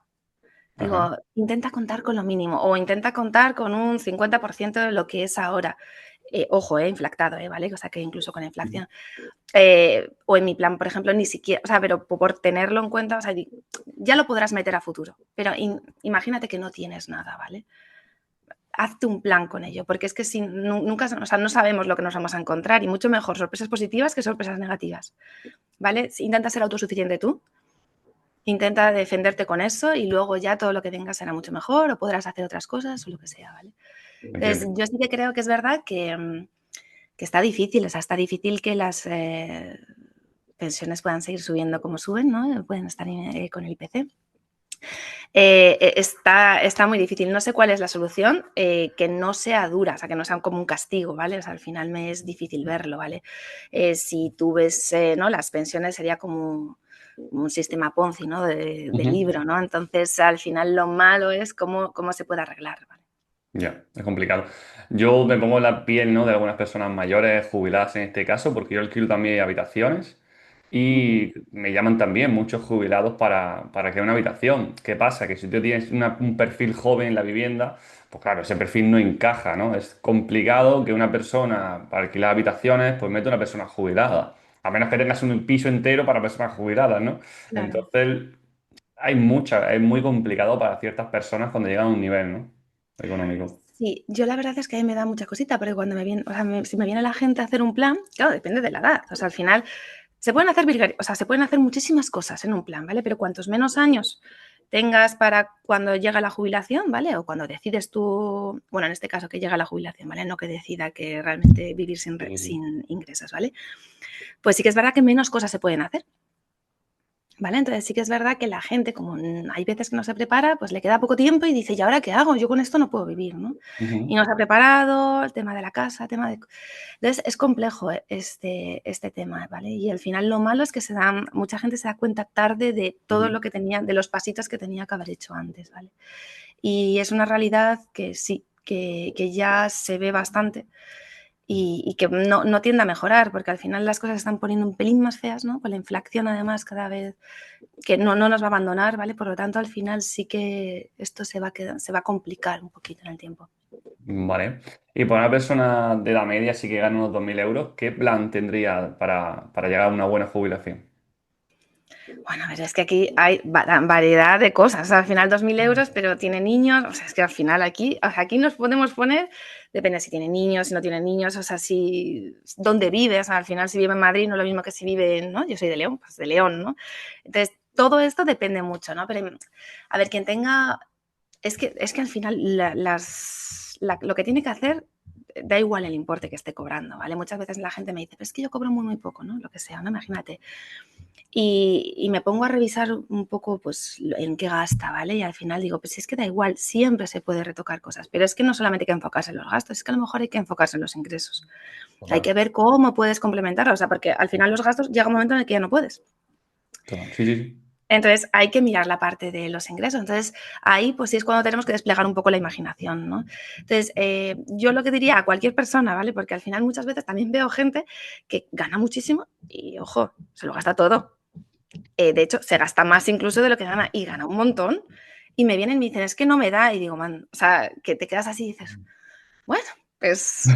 Ajá. Digo, intenta contar con lo mínimo o intenta contar con un 50% de lo que es ahora. Ojo, inflactado, ¿vale? O sea, que incluso con inflación. O en mi plan, por ejemplo, ni siquiera, o sea, pero por tenerlo en cuenta, o sea, ya lo podrás meter a futuro, pero imagínate que no tienes nada, ¿vale? Hazte un plan con ello, porque es que si, nunca, o sea, no sabemos lo que nos vamos a encontrar y mucho mejor sorpresas positivas que sorpresas negativas, ¿vale? Intenta ser autosuficiente tú, intenta defenderte con eso y luego ya todo lo que tengas será mucho mejor o podrás hacer otras cosas o lo que sea, ¿vale? Entonces, Entiendo. yo sí que creo que es verdad que está difícil, o sea, está difícil que las pensiones puedan seguir subiendo como suben, ¿no? Pueden estar con el IPC. Está muy difícil. No sé cuál es la solución, que no sea dura, o sea, que no sea como un castigo, ¿vale? O sea, al final me es difícil verlo, ¿vale? Si tú ves, ¿no? Las pensiones sería como un sistema Ponzi, ¿no? De Ujú. libro, ¿no? Entonces, al final lo malo es cómo se puede arreglar, ¿vale? Ya, es complicado. Yo me pongo en la piel, ¿no? De algunas personas mayores, jubiladas en este caso, porque yo alquilo también habitaciones y me llaman también muchos jubilados para que una habitación. ¿Qué pasa? Que si tú tienes un perfil joven en la vivienda, pues claro, ese perfil no encaja, ¿no? Es complicado que una persona para alquilar habitaciones, pues meta una persona jubilada. A menos que tengas un piso entero para personas jubiladas, ¿no? Claro. Entonces, es muy complicado para ciertas personas cuando llegan a un nivel, ¿no? Económico. Sí, yo la verdad es que a mí me da mucha cosita, porque cuando me viene, o sea, si me viene la gente a hacer un plan, claro, depende de la edad. O sea, al final se pueden hacer o sea, se pueden hacer muchísimas cosas en un plan, ¿vale? Pero cuantos menos años tengas para cuando llega la jubilación, ¿vale? O cuando decides tú, bueno, en este caso que llega la jubilación, ¿vale? No que decida que realmente vivir Sí, sin ingresos, ¿vale? Pues sí que es verdad que menos cosas se pueden hacer. ¿Vale? Entonces sí que es verdad que la gente, como hay veces que no se prepara, pues le queda poco tiempo y dice, ¿y ahora qué hago? Yo con esto no puedo vivir, ¿no? Y ujú. no se ha preparado, el tema de la casa, el tema de... Entonces es complejo este tema, ¿vale? Y al final lo malo es que mucha gente se da cuenta tarde de todo Ujú. lo que tenía, de los pasitos que tenía que haber hecho antes, ¿vale? Y es una realidad que sí, que ya se ve bastante y que no tiende a mejorar, porque al final las cosas se están poniendo un pelín más feas, ¿no? Con la inflación además cada vez que no nos va a abandonar, ¿vale? Por lo tanto, al final sí que esto se va a complicar un poquito en el tiempo. Vale. Y para una persona de la media, sí que gana unos 2.000 euros, ¿qué plan tendría para llegar a una buena jubilación? Bueno, a ver, es que aquí hay variedad de cosas. O sea, al final 2.000 euros, pero tiene niños. O sea, es que al final aquí, o sea, aquí nos podemos poner, depende si tiene niños, si no tiene niños, o sea, si dónde vive. O sea, al final si vive en Madrid no es lo mismo que si vive ¿no? Yo soy de León, pues de León, ¿no? Entonces, todo esto depende mucho, ¿no? Pero, a ver, quien tenga es que al final lo que tiene que hacer da igual el importe que esté cobrando, ¿vale? Muchas veces la gente me dice, pero es que yo cobro muy, muy poco, ¿no? Lo que sea, ¿no? Imagínate. Y me pongo a revisar un poco, pues, en qué gasta, ¿vale? Y al final digo, pues es que da igual, siempre se puede retocar cosas, pero es que no solamente hay que enfocarse en los gastos, es que a lo mejor hay que enfocarse en los ingresos. Hay Total. que ver cómo puedes complementarlo, o sea, porque al final los gastos llega un momento en el que ya no puedes. Total. Sí, sí, sí. Entonces, hay que mirar la parte de los ingresos. Entonces, ahí pues sí es cuando tenemos que desplegar un poco la imaginación, ¿no? Entonces, yo lo que diría a cualquier persona, ¿vale? Porque al final muchas veces también veo gente que gana muchísimo y, ojo, se lo gasta todo. De hecho, se gasta más incluso de lo que gana y gana un montón. Y me vienen y me dicen, es que no me da. Y digo, man, o sea, que te quedas así y dices, bueno, pues Sí,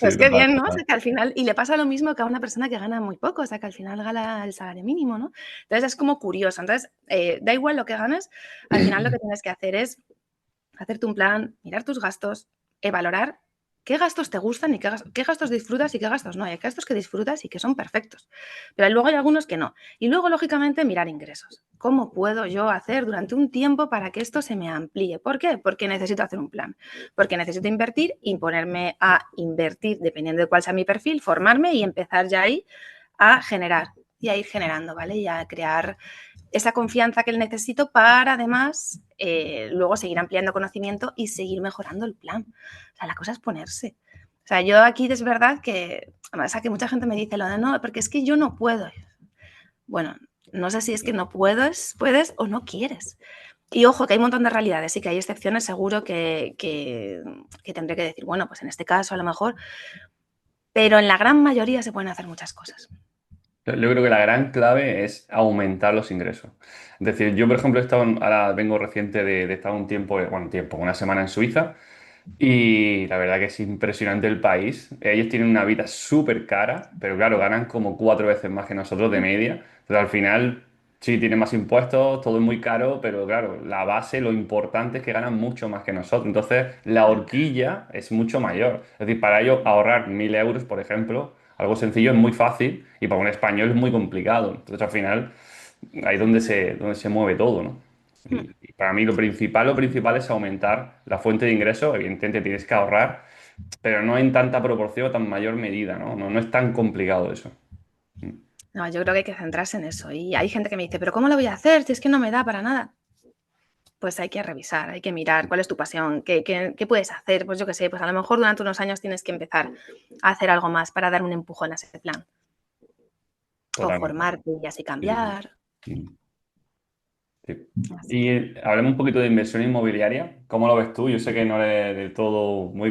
pues qué total, bien, ¿no? O total. sea, que al final y le pasa lo mismo que a una persona que gana muy poco, o sea, que al final gana el salario mínimo, ¿no? Entonces, es como curioso. Entonces, da igual lo que ganes, al final lo que tienes que hacer es hacerte un plan, mirar tus gastos, valorar qué gastos te gustan y qué gastos disfrutas y qué gastos no. Hay gastos que disfrutas y que son perfectos, pero luego hay algunos que no. Y luego, lógicamente, mirar ingresos. ¿Cómo puedo yo hacer durante un tiempo para que esto se me amplíe? ¿Por qué? Porque necesito hacer un plan, porque necesito invertir y ponerme a invertir, dependiendo de cuál sea mi perfil, formarme y empezar ya ahí a generar y a ir generando, ¿vale? Y a crear esa confianza que él necesito para además luego seguir ampliando conocimiento y seguir mejorando el plan. O sea, la cosa es ponerse. O sea, yo aquí es verdad que, o sea, que mucha gente me dice lo de no, porque es que yo no puedo. Bueno, no sé si es que no puedes o no quieres. Y ojo, que hay un montón de realidades y que hay excepciones seguro que tendré que decir, bueno, pues en este caso a lo mejor, pero en la gran mayoría se pueden hacer muchas cosas. Yo creo que la gran clave es aumentar los ingresos. Es decir, yo, por ejemplo, ahora vengo reciente de estar un tiempo, bueno, una semana en Suiza. Y la verdad que es impresionante el país. Ellos tienen una vida súper cara, pero claro, ganan como 4 veces más que nosotros de media. Entonces al final, sí, tienen más impuestos, todo es muy caro, pero claro, la base, lo importante es que ganan mucho más que nosotros. Entonces la horquilla es mucho mayor. Es decir, para ellos ahorrar 1.000 euros, por ejemplo, algo sencillo es muy fácil y para un español es muy complicado. Entonces al final, ahí es donde se mueve todo, ¿no? Y para mí lo principal es aumentar la fuente de ingresos. Evidentemente tienes que ahorrar, pero no en tanta proporción o tan mayor medida, ¿no? No, no es tan complicado eso. No, yo creo que hay que centrarse en eso. Y hay gente que me dice, pero ¿cómo lo voy a hacer si es que no me da para nada? Pues hay que revisar, hay que mirar cuál es tu pasión, qué puedes hacer. Pues yo qué sé, pues a lo mejor durante unos años tienes que empezar a hacer algo más para dar un empujón a ese plan. O Totalmente. formarte y así Sí, sí. cambiar. Mm, sí. Así Y que, hablemos un poquito de inversión inmobiliaria. ¿Cómo lo ves tú? Yo sé que no eres del todo muy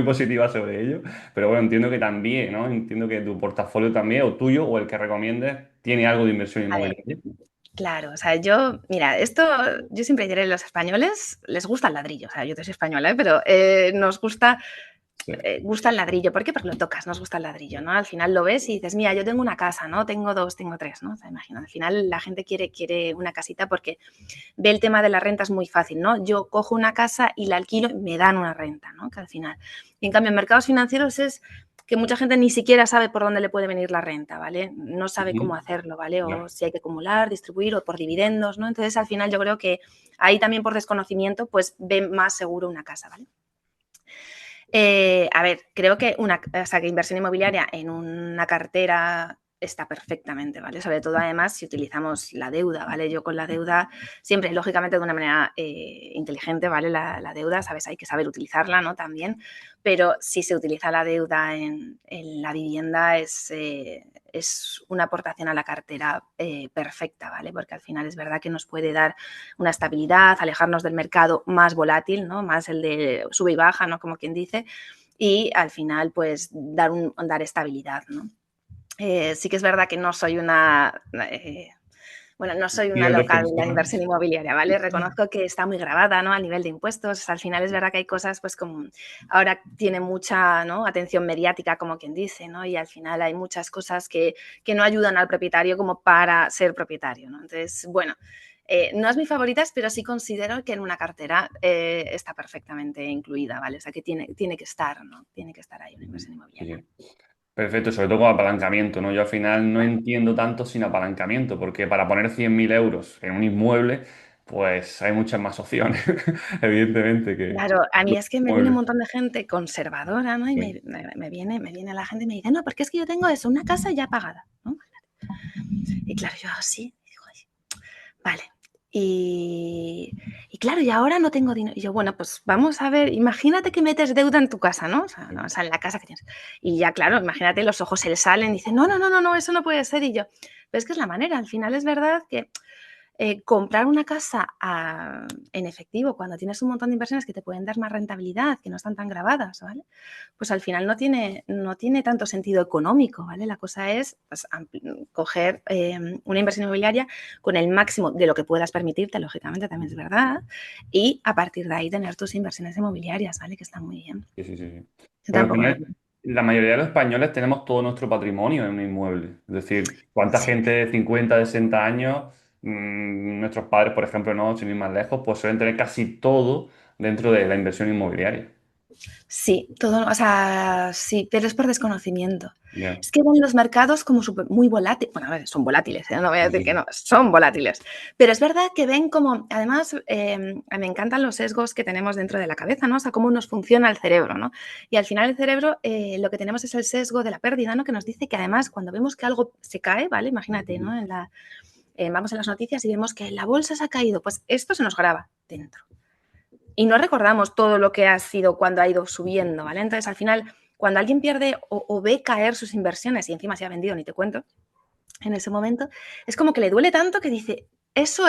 positiva sobre ello, pero bueno, entiendo que también, ¿no? Entiendo que tu portafolio también, o tuyo, o el que recomiendes, tiene algo de inversión a ver, inmobiliaria. claro, o sea, yo, mira, esto yo siempre diré, los españoles les gusta el ladrillo, o sea, yo soy española, pero nos Sí. gusta el ladrillo. ¿Por qué? Porque lo tocas, nos gusta el ladrillo, ¿no? Al final lo ves y dices, mira, yo tengo una casa, ¿no? Tengo dos, tengo tres, ¿no? O sea, imagina, al final la gente quiere una casita porque ve el tema de la renta es muy fácil, ¿no? Yo cojo una casa y la alquilo y me dan una renta, ¿no? Que al final. Y en cambio, en mercados financieros es que mucha gente ni siquiera sabe por dónde le puede venir la renta, ¿vale? No sabe cómo Ujú. hacerlo, ¿vale? Ya. O si hay que acumular, distribuir o por dividendos, ¿no? Entonces, al final yo creo que ahí también por desconocimiento, pues ve más seguro una casa, ¿vale? A ver, creo que o sea, que inversión inmobiliaria en una cartera está perfectamente, ¿vale? Sobre todo, además, si utilizamos la deuda, ¿vale? Yo con la deuda, siempre, lógicamente, de una manera inteligente, ¿vale? La deuda, ¿sabes? Hay que saber utilizarla, ¿no? También, pero si se utiliza la deuda en la vivienda es una aportación a la cartera perfecta, ¿vale? Porque al final es verdad que nos puede dar una estabilidad, alejarnos del mercado más volátil, ¿no? Más el de sube y baja, ¿no? Como quien dice, y al final, pues, dar estabilidad, ¿no? Sí que es verdad que no soy bueno, no soy una Fiel loca de la defensor. inversión inmobiliaria, ¿vale? Reconozco que está muy grabada, ¿no? A nivel de impuestos. Al final es verdad que hay cosas, pues como ahora tiene mucha, ¿no? Atención mediática, como quien dice, ¿no? Y al final hay muchas cosas que no ayudan al propietario como para ser propietario, ¿no? Entonces, bueno, no es mi favorita, pero sí considero que en una cartera está perfectamente incluida, ¿vale? O sea, que tiene que estar, ¿no? Tiene que estar ahí una inversión Sí, inmobiliaria. sí. Perfecto, sobre todo con apalancamiento, ¿no? Yo al final no entiendo tanto sin apalancamiento, porque para poner 100.000 euros en un inmueble, pues hay muchas más opciones, evidentemente, que Claro, a mí los es que me viene un inmuebles. montón de gente conservadora, ¿no? Y Sí. me viene la gente y me dice, no, porque es que yo tengo eso, una casa ya pagada, ¿no? Y claro, yo sí, y digo, "Ay, vale. Y claro, y ahora no tengo dinero. Y yo, bueno, pues vamos a ver, imagínate que metes deuda en tu casa, ¿no? O sea, en la casa que tienes. Y ya, claro, imagínate, los ojos se le salen y dicen, no, no, no, no, no, eso no puede ser. Y yo, Pero es que es la manera. Al final es verdad que comprar una casa en efectivo cuando tienes un montón de inversiones que te pueden dar más rentabilidad, que no están tan grabadas, ¿vale? Pues al final no tiene tanto sentido económico, ¿vale? La cosa es pues, coger una inversión inmobiliaria con el máximo de lo que puedas permitirte, lógicamente también es verdad, y a partir de ahí tener tus inversiones inmobiliarias, ¿vale? Que están muy bien. Sí, sí, sí. Yo Pero al tampoco. final, la mayoría de los españoles tenemos todo nuestro patrimonio en un inmueble. Es decir, ¿cuánta Sí. gente de 50, de 60 años, nuestros padres, por ejemplo, no, sin ir más lejos, pues suelen tener casi todo dentro de la inversión inmobiliaria? Sí, todo, o sea, sí, pero es por desconocimiento. Ya. Es que ven los mercados como muy volátiles. Bueno, a ver, son volátiles, no voy a Sí, decir sí, que sí. no, son volátiles. Pero es verdad que ven como, además, me encantan los sesgos que tenemos dentro de la cabeza, ¿no? O sea, cómo nos funciona el cerebro, ¿no? Y al final el cerebro lo que tenemos es el sesgo de la pérdida, ¿no? Que nos dice que además cuando vemos que algo se cae, ¿vale? Imagínate, ¿no? Vamos en las noticias y vemos que la bolsa se ha caído, pues esto se nos graba dentro y no recordamos todo lo que ha sido cuando ha ido subiendo, ¿vale? Entonces, al final, cuando alguien pierde o ve caer sus inversiones y encima se ha vendido, ni te cuento, en ese momento, es como que le duele tanto que dice, eso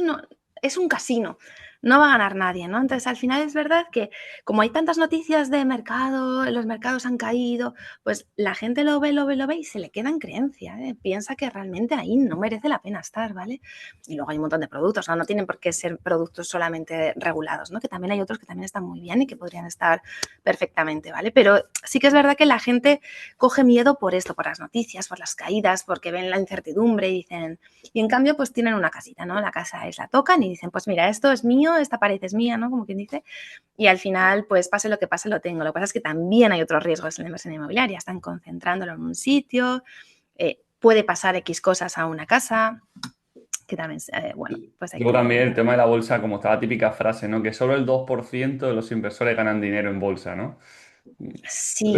no, es un casino, no va a ganar nadie, ¿no? Entonces, al final es verdad que como hay tantas noticias de mercado, los mercados han caído, pues la gente lo ve y se le queda en creencia, ¿eh? Piensa que realmente ahí no merece la pena estar, ¿vale? Y luego hay un montón de productos, ¿no? No tienen por qué ser productos solamente regulados, ¿no? Que también hay otros que también están muy bien y que podrían estar perfectamente, ¿vale? Pero sí que es verdad que la gente coge miedo por esto, por las noticias, por las caídas, porque ven la incertidumbre y dicen, y en cambio pues tienen una casita, ¿no? La casa es, la tocan y dicen, pues mira, esto es mío, esta pared es mía, ¿no? Como quien dice, y al final pues pase lo que pase lo tengo. Lo que pasa es que también hay otros riesgos en la inversión inmobiliaria, están concentrándolo en un sitio, puede pasar X cosas a una casa, que también, bueno, pues hay que Luego tenerlo también en el cuenta. tema de la bolsa, como está la típica frase, ¿no? Que solo el 2% de los inversores ganan dinero en bolsa, ¿no? Sí,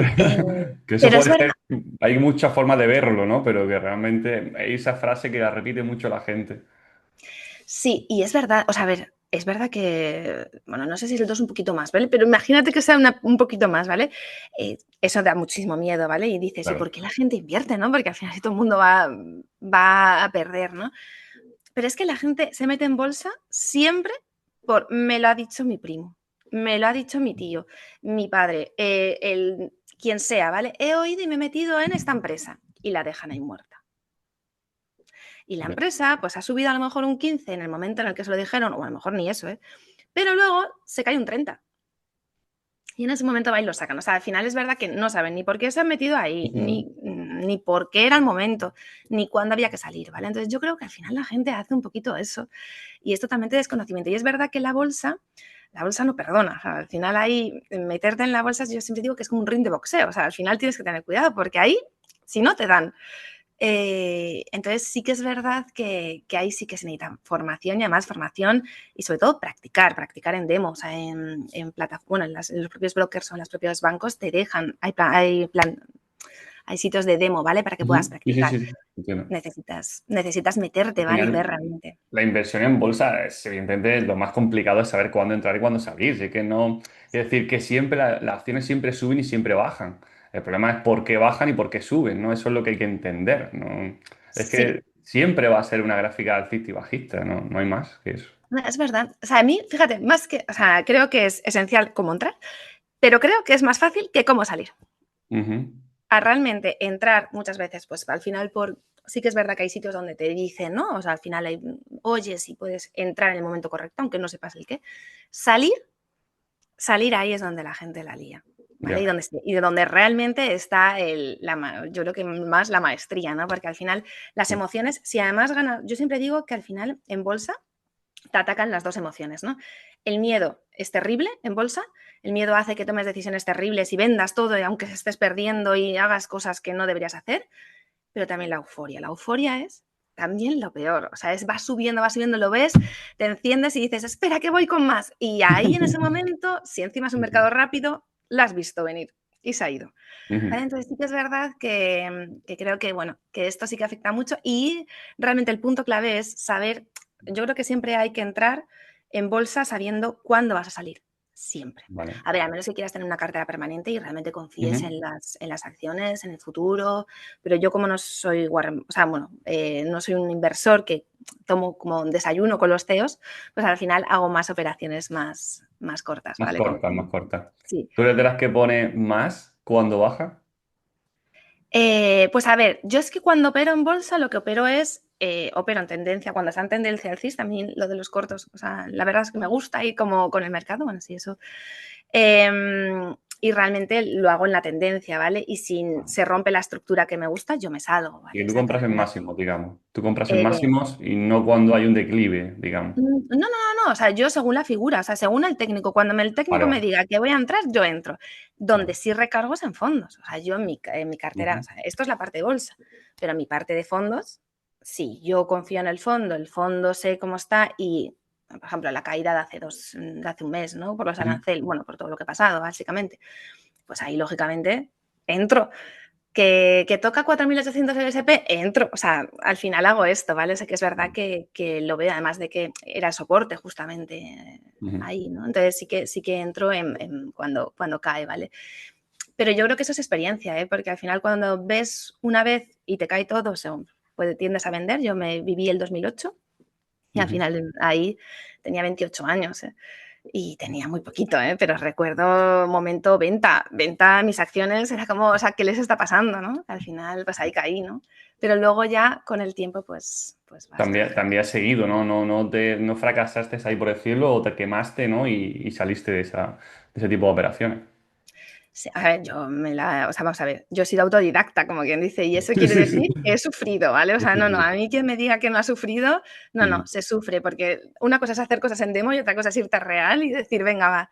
Que eso pero es puede verdad. ser, hay muchas formas de verlo, ¿no? Pero que realmente hay esa frase que la repite mucho la gente. Sí, y es verdad, o sea, a ver, es verdad que, bueno, no sé si el 2 un poquito más, ¿vale? Pero imagínate que sea un poquito más, ¿vale? Eso da muchísimo miedo, ¿vale? Y dices, ¿y Claro. por qué la gente invierte, no? Porque al final si todo el mundo va a perder, ¿no? Pero es que la gente se mete en bolsa siempre me lo ha dicho mi primo, me lo ha dicho mi tío, mi padre, quien sea, ¿vale? He oído y me he metido en esta empresa y la dejan ahí muerta. Y la Ya. empresa, pues ha subido a lo mejor un 15 en el momento en el que se lo dijeron, o a lo mejor ni eso, ¿eh? Pero luego se cae un 30. Y en ese momento va y lo sacan. O sea, al final es verdad que no saben ni por qué se han metido ahí, Ujú. ni por qué era el momento, ni cuándo había que salir, ¿vale? Entonces yo creo que al final la gente hace un poquito eso. Y es totalmente desconocimiento. Y es verdad que la bolsa no perdona. O sea, al final ahí, meterte en la bolsa, yo siempre digo que es como un ring de boxeo. O sea, al final tienes que tener cuidado porque ahí, si no te dan. Entonces sí que es verdad que ahí sí que se necesita formación y además formación y sobre todo practicar en demo, o sea, en plataformas, bueno, en los propios brokers o en los propios bancos te dejan, hay sitios de demo, ¿vale? Para que puedas Ujú. Sí, sí, practicar. sí, sí, entiendo. Necesitas meterte, Al ¿vale? Y ver final, realmente. la inversión en bolsa es evidentemente lo más complicado es saber cuándo entrar y cuándo salir. Así que no, es decir, que siempre las acciones siempre suben y siempre bajan. El problema es por qué bajan y por qué suben, ¿no? Eso es lo que hay que entender, ¿no? Es Sí, que siempre va a ser una gráfica alcista y bajista, ¿no? No hay más que eso. no, es verdad. O sea, a mí, fíjate, más que, o sea, creo que es esencial cómo entrar, pero creo que es más fácil que cómo salir. Ujú. A realmente entrar muchas veces, pues al final sí que es verdad que hay sitios donde te dicen, ¿no? O sea, al final oyes y puedes entrar en el momento correcto, aunque no sepas el qué. Salir, salir ahí es donde la gente la lía, ¿vale? Ya. Y de donde realmente está yo creo que más la maestría, ¿no? Porque al final las Sí. emociones, si además ganas, yo siempre digo que al final en bolsa te atacan las dos emociones, ¿no? El miedo es terrible en bolsa, el miedo hace que tomes decisiones terribles y vendas todo, y aunque estés perdiendo y hagas cosas que no deberías hacer, pero también la euforia. La euforia es también lo peor, o sea, va subiendo, lo ves, te enciendes y dices, espera que voy con más. Y ahí en ese momento, si encima es un mercado rápido, la has visto venir y se ha ido. ¿Vale? Ujú. Entonces sí que es verdad que creo que, bueno, que esto sí que afecta mucho y realmente el punto clave es saber, yo creo que siempre hay que entrar en bolsa sabiendo cuándo vas a salir. siempre. Vale. A ver, al menos que quieras tener una cartera permanente y realmente confíes Ujú. en las acciones, en el futuro, pero yo como no soy Warren, o sea, bueno, no soy un inversor que tomo como un desayuno con los CEOs, pues al final hago más operaciones más cortas, Más ¿vale? Como corta, que más corta. sí. ¿Tú eres de las que pone más cuando baja? Pues a ver, yo es que cuando opero en bolsa lo que opero es, opero en tendencia, cuando está en tendencia alcista, a mí lo de los cortos, o sea, la verdad es que me gusta ir como con el mercado, bueno, sí, eso. Y realmente lo hago en la tendencia, ¿vale? Y si se rompe la estructura que me gusta, yo me salgo, ¿vale? Y O tú sea, que al compras en final... máximos, digamos. Tú compras en eh, máximos y no cuando hay un declive, digamos. no, o sea, yo según la figura, o sea, según el técnico, cuando el Vale, técnico me vale. diga que voy a entrar, yo entro. Donde Vale. sí recargo es en fondos, o sea, yo en mi cartera, o Ujú. sea, esto es la parte de bolsa, pero mi parte de fondos, sí, yo confío en el fondo sé cómo está y, por ejemplo, la caída de hace un mes, ¿no? Por los Ujú. aranceles, bueno, por todo lo que ha pasado, básicamente, pues ahí, lógicamente, entro. Que toca 4.800 el SP, entro. O sea, al final hago esto, ¿vale? Sé que es verdad que lo veo, además de que era soporte justamente Ujú. ahí, ¿no? Entonces sí que entro cuando cae, ¿vale? Pero yo creo que eso es experiencia, ¿eh? Porque al final cuando ves una vez y te cae todo, pues tiendes a vender. Yo me viví el 2008 y al Ujú. final ahí tenía 28 años, ¿eh? Y tenía muy poquito, ¿eh? Pero recuerdo momento venta mis acciones, era como, o sea, ¿qué les está pasando, no? Al final, pues ahí caí, ¿no? Pero luego ya con el tiempo, pues vas También, cogiendo. también has seguido, ¿no? No fracasaste ahí, por decirlo, o te quemaste, ¿no? Y saliste de ese tipo de operaciones. Sí, a ver, o sea, vamos a ver, yo he sido autodidacta, como quien dice, y eso Sí, quiere sí, sí. decir que he sufrido, ¿vale? O Sí, sea, sí, no, a sí. mí quien me diga que no ha sufrido, no, Ujú. se sufre, porque una cosa es hacer cosas en demo y otra cosa es irte a real y decir, venga, va,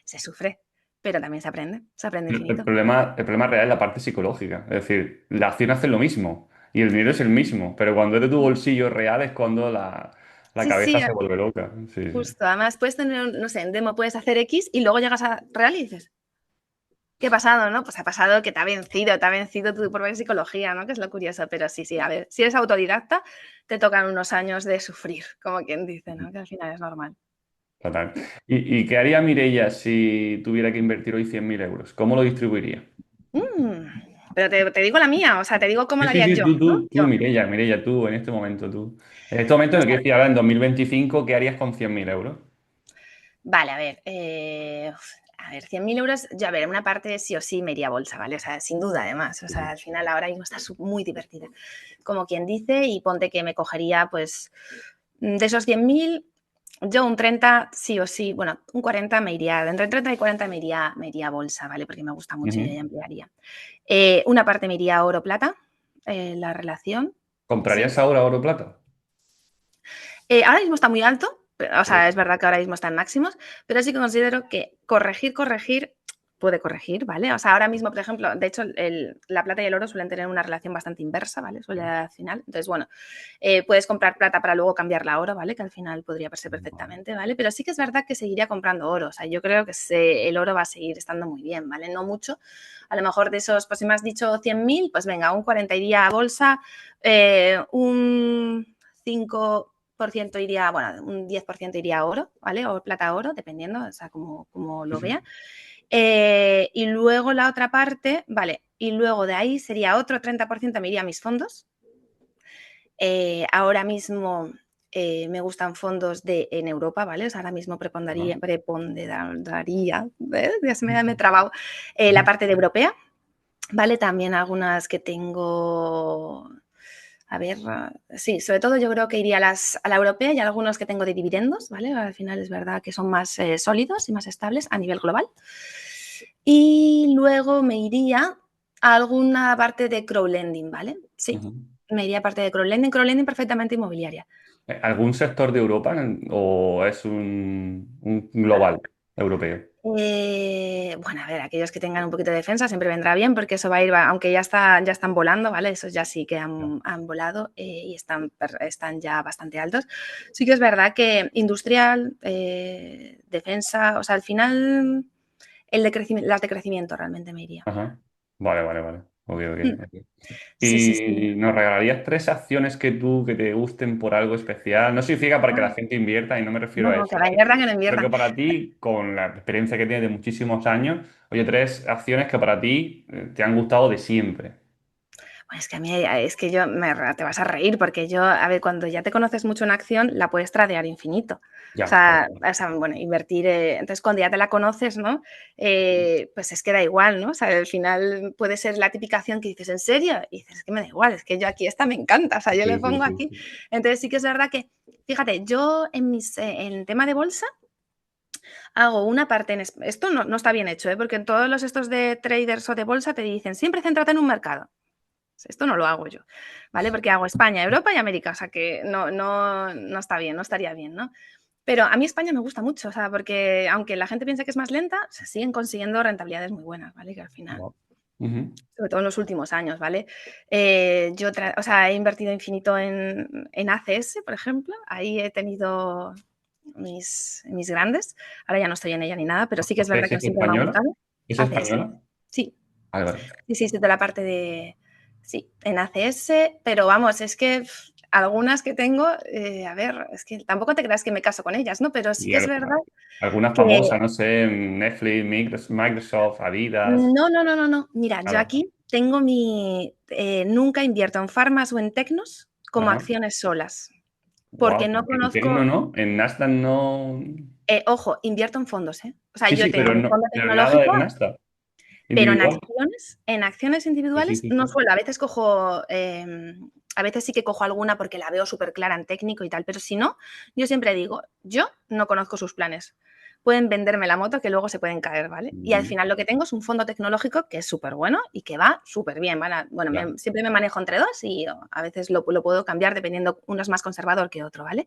se sufre, pero también se aprende infinito. El problema real es la parte psicológica. Es decir, la acción hace lo mismo y el dinero es el mismo, pero cuando es de tu bolsillo real es cuando la Sí, cabeza sí, se vuelve loca. Sí, sí. justo. Además, puedes tener, no sé, en demo puedes hacer X y luego llegas a real y dices, ¿qué ha pasado, no? Pues ha pasado que te ha vencido tu propia psicología, ¿no? Que es lo curioso. Pero sí, a ver, si eres autodidacta, te tocan unos años de sufrir, como quien dice, ¿no? Que al final es normal. Total. ¿Y qué haría Mireia si tuviera que invertir hoy 100.000 euros? ¿Cómo lo distribuiría? Mm, pero te digo la mía, o sea, te digo cómo Sí, lo sí, haría sí, yo, ¿no? Yo, Mireia, tú, en este momento, tú. En este momento en pues el que decía ahora, en 2025, ¿qué harías con 100.000 euros? vale, a ver, 100.000 euros, yo a ver, una parte sí o sí me iría a bolsa, ¿vale? O sea, sin duda además, o sea, Ujú. al final ahora mismo está muy divertida, como quien dice, y ponte que me cogería, pues, de esos 100.000, yo un 30 sí o sí, bueno, un 40 me iría, entre 30 y 40 me iría a bolsa, ¿vale? Porque me gusta mucho y Ujú. ya ampliaría. Una parte me iría a oro-plata, la relación, sí. ¿Comprarías ahora oro o plata? Ahora mismo está muy alto, o Sí. sea, es verdad que ahora mismo está en máximos, pero sí que considero que corregir, puede corregir, ¿vale? O sea, ahora mismo, por ejemplo, de hecho, la plata y el oro suelen tener una relación bastante inversa, ¿vale? Suele dar al final. Entonces, bueno, puedes comprar plata para luego cambiarla a oro, ¿vale? Que al final podría verse Vale. perfectamente, ¿vale? Pero sí que es verdad que seguiría comprando oro. O sea, yo creo que el oro va a seguir estando muy bien, ¿vale? No mucho. A lo mejor de esos, pues si me has dicho 100.000, pues venga, un 40 iría a bolsa, un 5% iría, bueno, un 10% iría a oro, ¿vale? O plata a oro, dependiendo, o sea, como Sí, lo sí. vea. Y luego la otra parte, vale, y luego de ahí sería otro 30% me iría a mis fondos. Ahora mismo me gustan fondos en Europa, ¿vale? O sea, ahora mismo Ajá. preponderaría, ¿ves? Ya me he trabado, la Ujú. parte de europea, ¿vale? También algunas que tengo, a ver, sí, sobre todo yo creo que iría a la europea y algunos que tengo de dividendos, ¿vale? Al final es verdad que son más sólidos y más estables a nivel global. Y luego me iría a alguna parte de crowdlending, ¿vale? Sí, Ujú. me iría a parte de crowdlending perfectamente inmobiliaria. ¿Algún sector de Europa o es un global europeo? Bueno, a ver, aquellos que tengan un poquito de defensa siempre vendrá bien porque eso va a ir, aunque ya están volando, ¿vale? Esos ya sí que Ya. han volado y están ya bastante altos. Sí que es verdad que industrial, defensa, o sea, al final las de crecimiento realmente me iría. Ajá. Vale, vale, vale. Ok, Mm. ok, ok. Sí, sí, sí. ¿Y nos regalarías tres acciones que te gusten por algo especial? No significa para que la Ah, gente invierta, y no me refiero no, a no, eso, que va ¿vale? invierta, que no Creo invierta. que para ti, con la experiencia que tienes de muchísimos años, oye, tres acciones que para ti te han gustado de siempre. Bueno, es que a mí, es que te vas a reír porque yo, a ver, cuando ya te conoces mucho una acción, la puedes tradear infinito. Ya, claro. O sea, bueno, invertir, entonces cuando ya te la conoces, ¿no? Pues es que da igual, ¿no? O sea, al final puede ser la típica acción que dices, ¿en serio? Y dices, es que me da igual, es que yo aquí esta me encanta, o sea, yo le Sí, sí, pongo sí, aquí. sí. Entonces sí que es verdad que, fíjate, yo en tema de bolsa, hago una parte esto no está bien hecho, ¿eh? Porque en todos los estos de traders o de bolsa te dicen, siempre céntrate en un mercado. Esto no lo hago yo, ¿vale? Porque hago España, Europa y América, o sea que no está bien, no estaría bien, ¿no? Pero a mí España me gusta mucho, o sea, porque aunque la gente piense que es más lenta, se siguen consiguiendo rentabilidades muy buenas, ¿vale? Que al final, Wow. Ujú. sobre todo en los últimos años, ¿vale? O sea, he invertido infinito en ACS, por ejemplo, ahí he tenido mis grandes, ahora ya no estoy en ella ni nada, pero sí que es verdad ¿ACS que es siempre me ha española? gustado. ¿Es ACS, española? sí, Vale, vale. sí, sí, sí, de la parte de. Sí, en ACS, pero vamos, es que algunas que tengo, a ver, es que tampoco te creas que me caso con ellas, ¿no? Pero sí Y que es verdad alguna que. famosa, no sé, Netflix, Microsoft, Adidas, No, no, no, no, no. Mira, yo nada. aquí tengo nunca invierto en farmas o en tecnos como Ajá. acciones solas, porque Wow. no En Tecno conozco. no, en Nasdaq no. Ojo, invierto en fondos, ¿eh? O sea, Sí, yo sí, tengo pero mi no, fondo pero nada de tecnológico. Nasdaq. Pero Individual. en acciones Sí, sí, individuales sí, no sí. suelo. A veces sí que cojo alguna porque la veo súper clara en técnico y tal, pero si no, yo siempre digo, yo no conozco sus planes. Pueden venderme la moto que luego se pueden caer, ¿vale? Y al Ujú. final lo que tengo es un fondo tecnológico que es súper bueno y que va súper bien, ¿vale? Bueno, Ya. siempre me manejo entre dos y a veces lo puedo cambiar dependiendo, uno es más conservador que otro, ¿vale?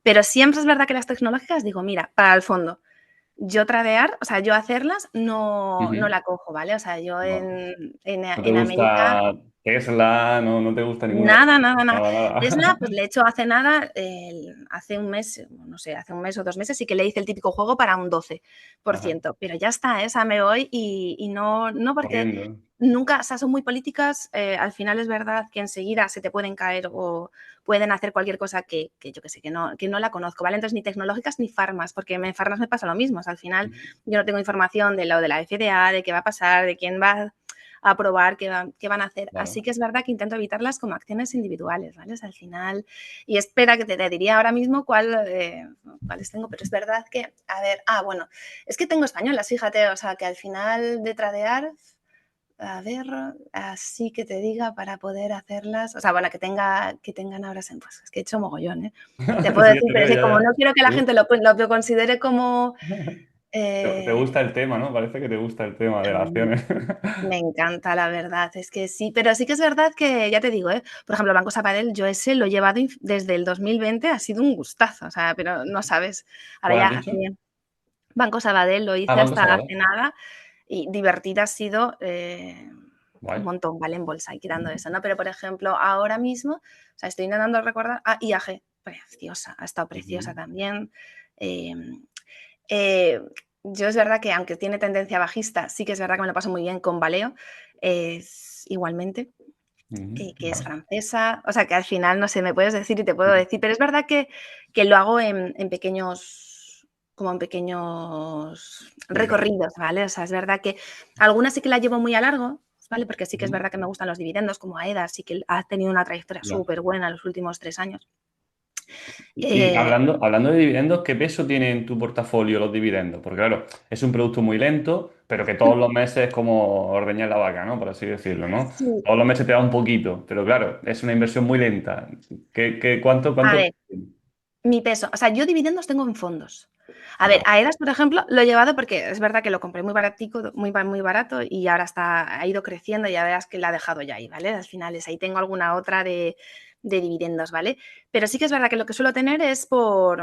Pero siempre es verdad que las tecnológicas, digo, mira, para el fondo, yo tradear, o sea, yo hacerlas no Ujú. la cojo, ¿vale? O sea, yo Va. ¿No te en América, gusta Tesla? ¿No, no te gusta ninguna de nada, nada, nada. nada, Tesla, pues nada? le he hecho hace nada, hace un mes, no sé, hace un mes o 2 meses, sí que le hice el típico juego para un 12%, Ajá. pero ya está, esa me voy y no porque Corriendo. nunca, o sea, son muy políticas, al final es verdad que enseguida se te pueden caer o pueden hacer cualquier cosa que yo que sé, que no la conozco, ¿vale? Entonces, ni tecnológicas ni farmas, porque en farmas me pasa lo mismo, o sea, al final yo no tengo información de lo de la FDA, de qué va a pasar, de quién va a probar, qué van a hacer. Así Claro. que es verdad que intento evitarlas como acciones individuales, ¿vale? O sea, al final, y espera que te diría ahora mismo cuáles tengo, pero es verdad que, a ver, bueno, es que tengo españolas, fíjate, o sea, que al final de tradear, a ver, así que te diga para poder hacerlas, o sea, bueno, que tengan ahora, pues es que he hecho mogollón, ¿eh? Te puedo Sí, ya decir, te pero veo, es que como ya. no quiero que la gente lo considere como. Te eh, gusta el tema, ¿no? Parece que te gusta el tema de las acciones. Me encanta, la verdad, es que sí, pero sí que es verdad que, ya te digo, por ejemplo, Banco Sabadell, yo ese lo he llevado desde el 2020, ha sido un gustazo, o sea, pero no sabes, ahora ¿Cuál has ya dicho? hace Banco Sabadell lo Ah, hice Banco hasta Sabadell. hace nada y divertida ha sido un Guay. montón, ¿vale? En bolsa y quitando eso, ¿no? Pero, por ejemplo, ahora mismo, o sea, estoy intentando recordar, IAG, preciosa, ha estado preciosa Ujú. también. Eh, eh, yo es verdad que aunque tiene tendencia bajista, sí que es verdad que me lo paso muy bien con Valeo, igualmente, Ujú. que es Vale. francesa, o sea que al final, no sé, me puedes decir y te puedo decir, pero es verdad que lo hago en pequeños, como en pequeños Sí, claro. recorridos, ¿vale? O sea, es verdad que algunas sí que las llevo muy a largo, ¿vale? Porque sí que es Ujú. verdad que me gustan los dividendos, como AEDAS, sí que ha tenido una trayectoria Ya. súper buena en los últimos 3 años. Y Eh, hablando de dividendos, ¿qué peso tiene en tu portafolio los dividendos? Porque claro, es un producto muy lento, pero que todos los meses es como ordeñar la vaca, ¿no? Por así decirlo, ¿no? sí, Todos los meses te da un poquito, pero claro, es una inversión muy lenta. a ¿Cuánto? ver. Mi peso, o sea, yo dividendos tengo en fondos. A ver, Vale. AEDAS, por ejemplo, lo he llevado porque es verdad que lo compré muy baratico, muy barato y ahora ha ido creciendo y ya verás que la ha dejado ya ahí, ¿vale? Al final es ahí tengo alguna otra de dividendos, ¿vale? Pero sí que es verdad que lo que suelo tener es por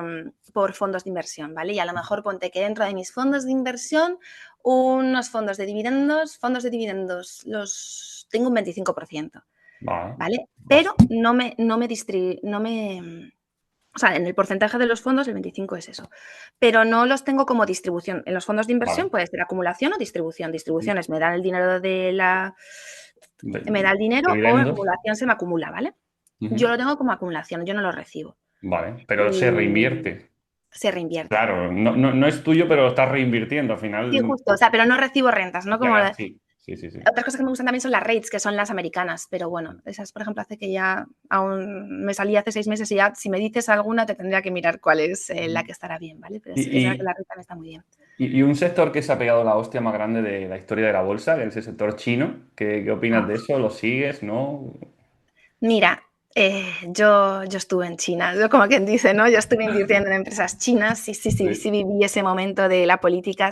fondos de inversión, ¿vale? Y a lo mejor ponte que dentro de mis fondos de inversión, unos fondos de dividendos, los tengo un 25%, Vale. ¿vale? Pero Bastante. o sea, en el porcentaje de los fondos el 25 es eso, pero no los tengo como distribución. En los fondos de inversión Vale. puede ser acumulación o distribución. Distribuciones me dan el dinero Me da el dinero o en Dividendos. acumulación se me acumula, ¿vale? Yo Ujú. lo tengo como acumulación, yo no lo recibo. Vale, pero se Y reinvierte. se reinvierte. Claro, no es tuyo, pero lo estás reinvirtiendo. Al Sí, final, justo, o sea, pero no recibo rentas, ¿no? Como ya, sí, sí, sí, sí. otras cosas que me gustan también son las rates, que son las americanas, pero bueno, esas, por ejemplo, hace que ya aún me salí hace 6 meses y ya si me dices alguna te tendría que mirar cuál es la que estará bien, ¿vale? Pero Y, sí que es verdad que y, la rate también está muy bien. y un sector que se ha pegado la hostia más grande de la historia de la bolsa, que es el sector chino. ¿Qué opinas de eso? ¿Lo sigues? ¿No? Mira, yo estuve en China, yo como quien dice, ¿no? Yo estuve invirtiendo en empresas chinas, sí, sí, sí, sí Sí. viví ese momento de la política.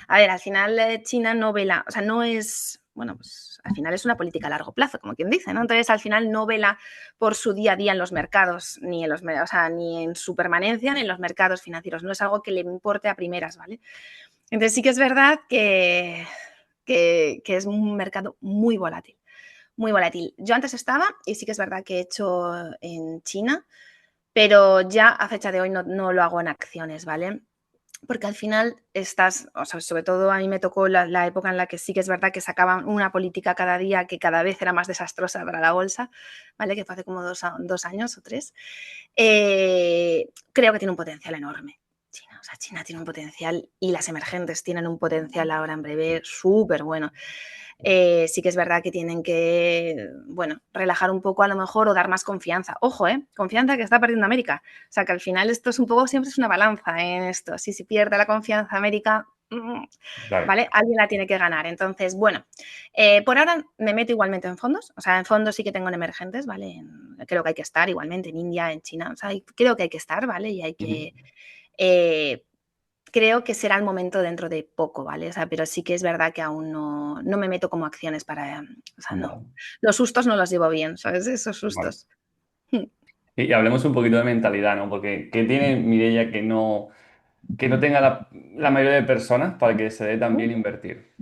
A ver, al final China no vela, o sea, no es, bueno, pues al final es una política a largo plazo, como quien dice, ¿no? Entonces, al final no vela por su día a día en los mercados, ni en o sea, ni en su permanencia, ni en los mercados financieros. No es algo que le importe a primeras, ¿vale? Entonces, sí que es verdad que es un mercado muy volátil, muy volátil. Yo antes estaba, y sí que es verdad que he hecho en China, pero ya a fecha de hoy no lo hago en acciones, ¿vale? Porque al final estás, o sea, sobre todo a mí me tocó la época en la que sí que es verdad que sacaban una política cada día que cada vez era más desastrosa para la bolsa, ¿vale? Que fue hace como 2 años o 3. Creo que tiene un potencial enorme. China, o sea, China tiene un potencial y las emergentes tienen un potencial ahora en breve súper bueno. Sí que es verdad que tienen que, bueno, relajar un poco a lo mejor o dar más confianza. Ojo, confianza que está perdiendo América. O sea, que al final esto es un poco, siempre es una balanza en esto. Si se pierde la confianza América, Claro. ¿vale? Alguien la tiene que ganar. Entonces, bueno, por ahora me meto igualmente en fondos. O sea, en fondos sí que tengo en emergentes, ¿vale? Creo que hay que estar igualmente en India, en China. O sea, creo que hay que estar, ¿vale? Y hay Ujú. que... eh, creo que será el momento dentro de poco, ¿vale? O sea, pero sí que es verdad que aún no me meto como acciones para, o sea, no. Vale, Los sustos no los llevo bien, ¿sabes? Esos vale. sustos. Y hablemos un poquito de mentalidad, ¿no? Porque ¿qué tiene Mireia que no tenga la mayoría de personas para que se dé también invertir?